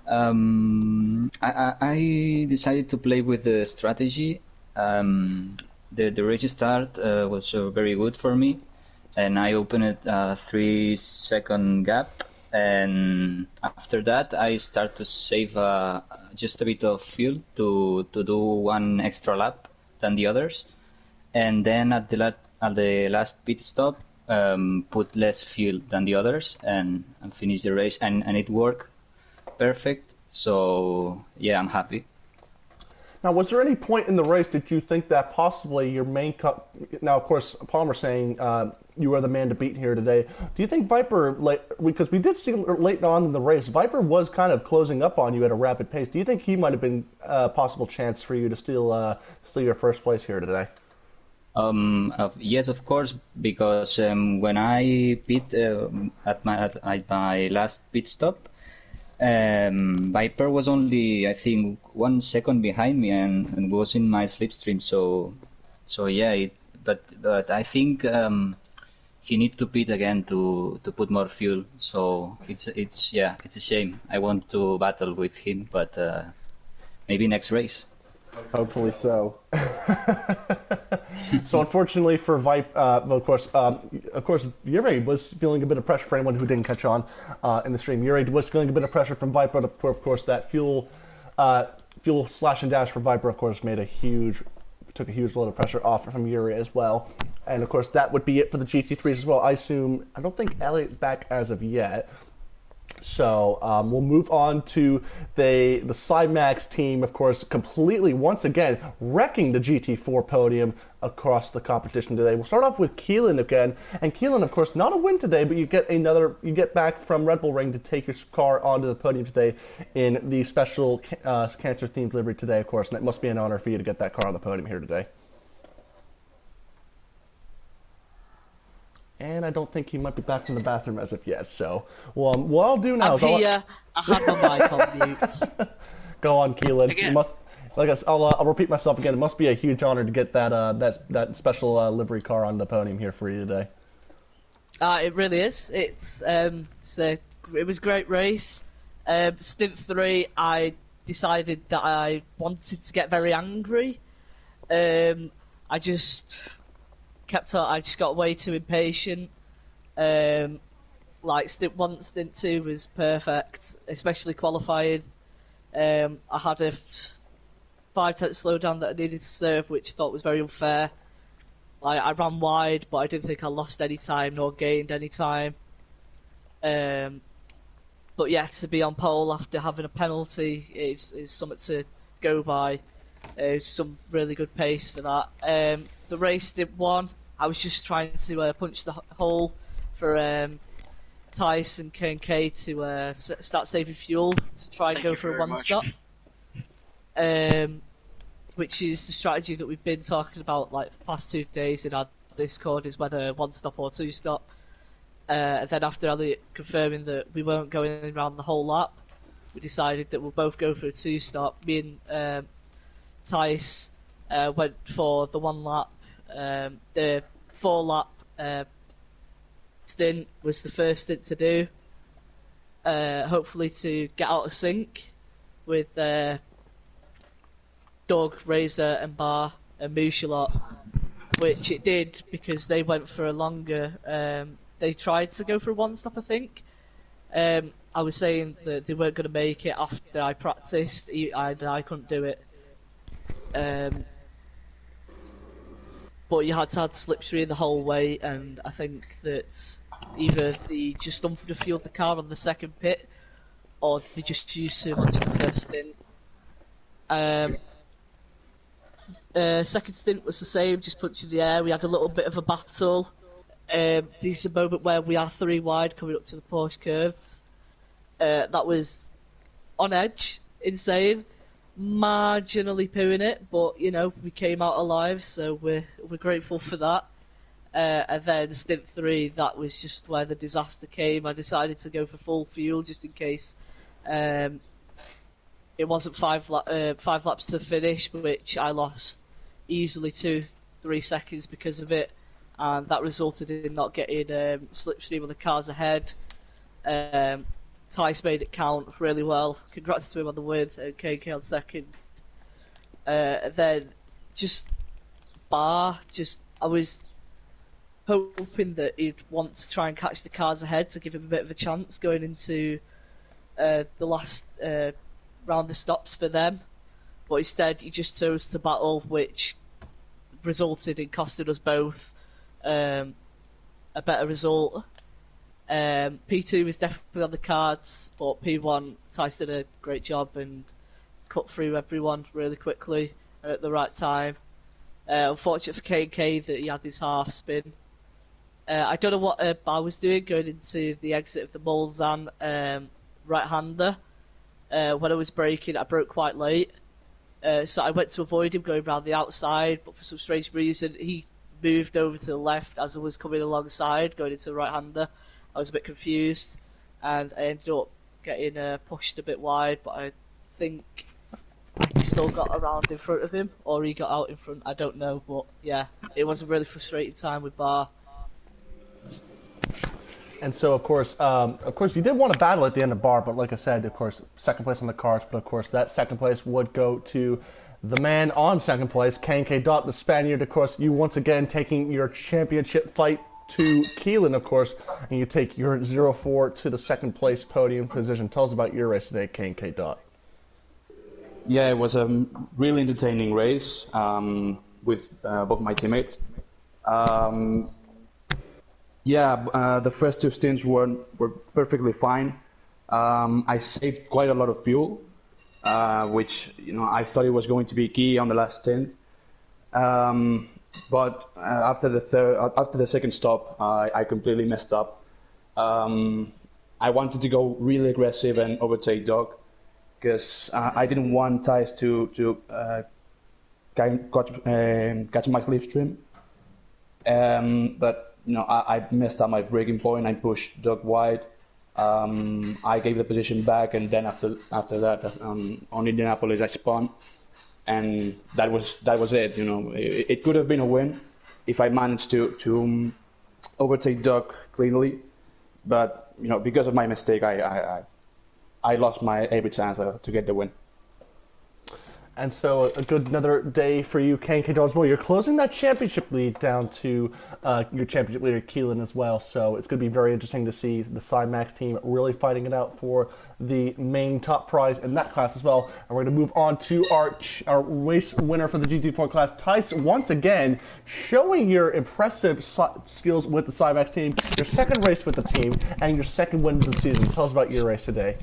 I decided to play with the strategy. The race start was very good for me, and I opened a 3-second gap. And after that, I start to save just a bit of fuel to do one extra lap than the others. And then at the last pit stop, put less fuel than the others and finish the race, and it worked perfect. So yeah, I'm happy. Now, was there any point in the race did you think that possibly your main cup? Now, of course, Palmer saying you are the man to beat here today. Do you think Viper, because we did see late on in the race, Viper was kind of closing up on you at a rapid pace. Do you think he might have been a possible chance for you to steal your first place here today? Yes, of course, because when I pit at my last pit stop, Viper was only, I think, 1 second behind me and was in my slipstream. So yeah, but I think he need to pit again to put more fuel. So it's a shame. I want to battle with him, but maybe next race. Hopefully so. So unfortunately for Vipe, of course, Yuri was feeling a bit of pressure for anyone who didn't catch on in the stream. Yuri was feeling a bit of pressure from Viper, but of course that fuel slash and dash for Viper, of course, took a huge load of pressure off from Yuri as well. And of course that would be it for the GT3s as well. I don't think Elliot's back as of yet. So we'll move on to the Cymax team, of course, completely, once again, wrecking the GT4 podium across the competition today. We'll start off with Keelan again. And Keelan, of course, not a win today, but you get back from Red Bull Ring to take your car onto the podium today in the special cancer-themed livery today, of course. And it must be an honor for you to get that car on the podium here today. And I don't think he might be back from the bathroom as of yet. So, what I'll do now is I have my mic on mute. Go on, Keelan. You must, I'll repeat myself again. It must be a huge honor to get that special livery car on the podium here for you today. It really is. It was a great race. Stint 3, I decided that I wanted to get very angry. I just got way too impatient. Like stint 1, stint 2 was perfect, especially qualifying. I had a 5-tenth slowdown that I needed to serve, which I thought was very unfair. Like I ran wide, but I didn't think I lost any time nor gained any time. But yeah, to be on pole after having a penalty is something to go by. Some really good pace for that. The race stint 1. I was just trying to punch the hole for Tice and K&K to start saving fuel to try and go for a one-stop, which is the strategy that we've been talking about like the past 2 days in our Discord, is whether one-stop or two-stop. And then after Elliot confirming that we weren't going around the whole lap, we decided that we'll both go for a two-stop. Me and Tice went for the one lap. The 4-lap stint was the first stint to do, hopefully to get out of sync with Doug, Razor and Bar and Mooshalot, which it did because they went for a longer, they tried to go for a one-stop, I think. I was saying that they weren't going to make it after I practiced, I couldn't do it. But you had to have slipstream the whole way, and I think that either they just underfueled the car on the second pit, or they just used too much in the first stint. Second stint was the same, just punching the air. We had a little bit of a battle. There's a moment where we are 3 wide coming up to the Porsche curves. That was on edge, insane. Marginally pooing it, but you know, we came out alive, so we're grateful for that. And then stint 3, that was just where the disaster came. I decided to go for full fuel just in case. It wasn't 5 laps to the finish, which I lost easily 2-3 seconds because of it, and that resulted in not getting slipstream on the cars ahead. Tice made it count really well. Congrats to him on the win, and KK on second. Then I was hoping that he'd want to try and catch the cars ahead to give him a bit of a chance going into the last round of stops for them. But instead he just chose to battle, which resulted in costing us both a better result. P2 was definitely on the cards, but P1, Tice did a great job, and cut through everyone really quickly at the right time. Unfortunate for K&K that he had his half spin. I don't know what I was doing going into the exit of the Mulsanne right-hander. When I was braking, I broke quite late. So I went to avoid him going around the outside, but for some strange reason, he moved over to the left as I was coming alongside, going into the right-hander. I was a bit confused, and I ended up getting pushed a bit wide, but I think I still got around in front of him, or he got out in front, I don't know, but yeah, it was a really frustrating time with Bar. And so, of course, you did want to battle at the end of Bar, but like I said, of course, second place on the cards, but of course, that second place would go to the man on second place, K&K Dot, the Spaniard. Of course, you once again taking your championship fight to Keelan, of course, and you take your 0-4 to the second place podium position. Tell us about your race today, K&K Dot. Yeah, it was a really entertaining race with both my teammates. The first two stints were perfectly fine. I saved quite a lot of fuel, which I thought it was going to be key on the last stint. But after the second stop, I completely messed up. I wanted to go really aggressive and overtake Doug, because I didn't want Thijs to catch my slipstream. But I messed up my braking point. I pushed Doug wide. I gave the position back, and then after that, on Indianapolis, I spun, and that was it. It could have been a win if I managed to overtake Doug cleanly, but because of my mistake, I lost every chance to get the win. And so another day for you, K&K Dot as well. You're closing that championship lead down to your championship leader, Keelan, as well. So it's going to be very interesting to see the Cymax team really fighting it out for the main top prize in that class as well. And we're going to move on to our race winner for the GT4 class, Thijs, once again showing your impressive skills with the Cymax team, your second race with the team, and your second win of the season. Tell us about your race today.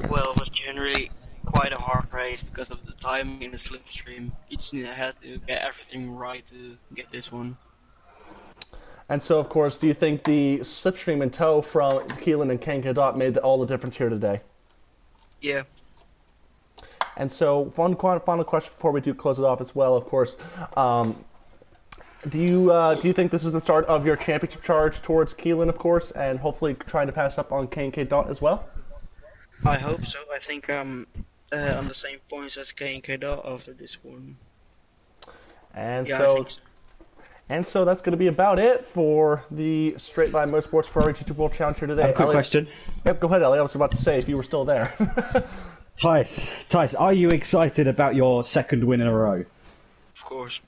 Well, it was generally quite a hard race because of the timing in the slipstream. I had to get everything right to get this one. And so, of course, do you think the slipstream and tow from Keelan and K&K Dot made all the difference here today? Yeah. And so, final question before we do close it off as well, of course. Do you think this is the start of your championship charge towards Keelan, of course, and hopefully trying to pass up on K&K Dot as well? I hope so. I think I'm on the same points as K&K Dot after this one. And yeah, so, I think so. And so that's going to be about it for the Straight Line Motorsports Ferrari GT World Challenge here today. A quick question. Yep, go ahead, Elliot. I was about to say if you were still there. Thijs, are you excited about your second win in a row? Of course.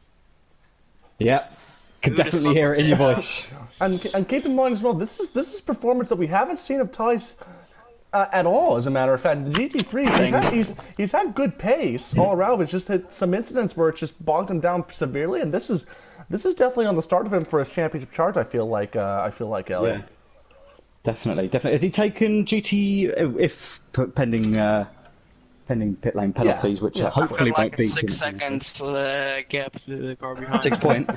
Yep. Can definitely hear it in your voice. And keep in mind as well, this is performance that we haven't seen of Thijs at all, as a matter of fact. The GT3 thing, he's had good pace all around. It's just had some incidents where it's just bogged him down severely, and this is definitely on the start of him for his championship charge. I feel like Elliot. Yeah. Definitely. Has he taken GT if pending pit lane penalties, which hopefully won't be 6 seconds gap to the car behind. 6 point.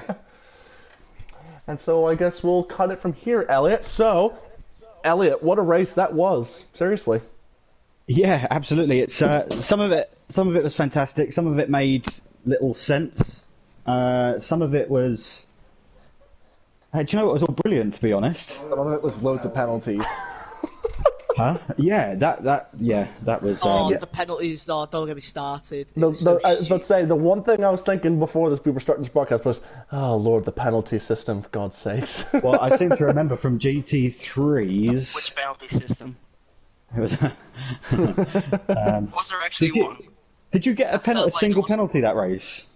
And so I guess we'll cut it from here, Elliot. So, Elliot, what a race that was! Seriously. Yeah, absolutely. It's some of it was fantastic. Some of it made little sense. Some of it was. Hey, do you know what was all brilliant? To be honest, some of it was loads of penalties. Huh? Yeah, that was. The penalties, don't get me started. I was about to say, the one thing I was thinking before we were starting this broadcast was, oh Lord, the penalty system, for God's sakes. Well, I seem to remember from GT3's. Which penalty system? It was. Was there actually one? Did you get a single penalty that race?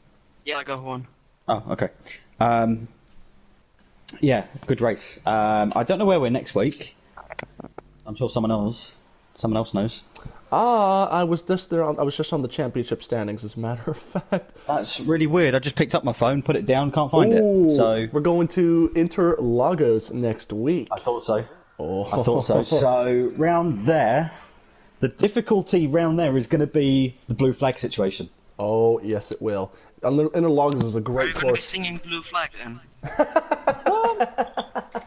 Yeah, I got one. Oh, okay. Yeah, good race. I don't know where we're next week. I'm sure someone else knows. I was just there. I was just on the championship standings, as a matter of fact. That's really weird. I just picked up my phone, put it down, can't find it. So we're going to Interlagos next week. I thought so. Oh. I thought so. So round there, The difficulty round there is going to be the blue flag situation. Oh, yes, it will. Interlagos is a Are great you going to be course. singing Blue Flag then?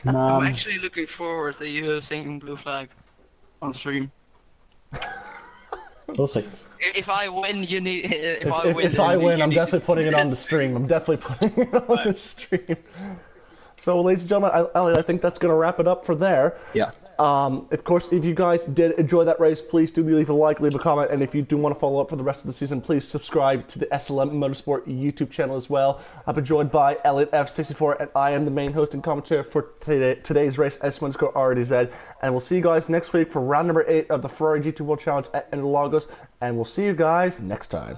I'm actually looking forward to you singing Blue Flag on stream. We'll see. If I win, you need. If If I win, I'm definitely putting it on the stream. I'm definitely putting it on the stream. So, ladies and gentlemen, Elliot, I think that's going to wrap it up for there. Yeah. Of course, if you guys did enjoy that race, please do leave a like, leave a comment, and if you do want to follow up for the rest of the season, please subscribe to the SLM Motorsport YouTube channel as well. I've been joined by Elliot F64, and I am the main host and commentator for today's race, S_RDZ, and we'll see you guys next week for round number 8 of the Ferrari GT World Challenge at Interlagos, and we'll see you guys next time.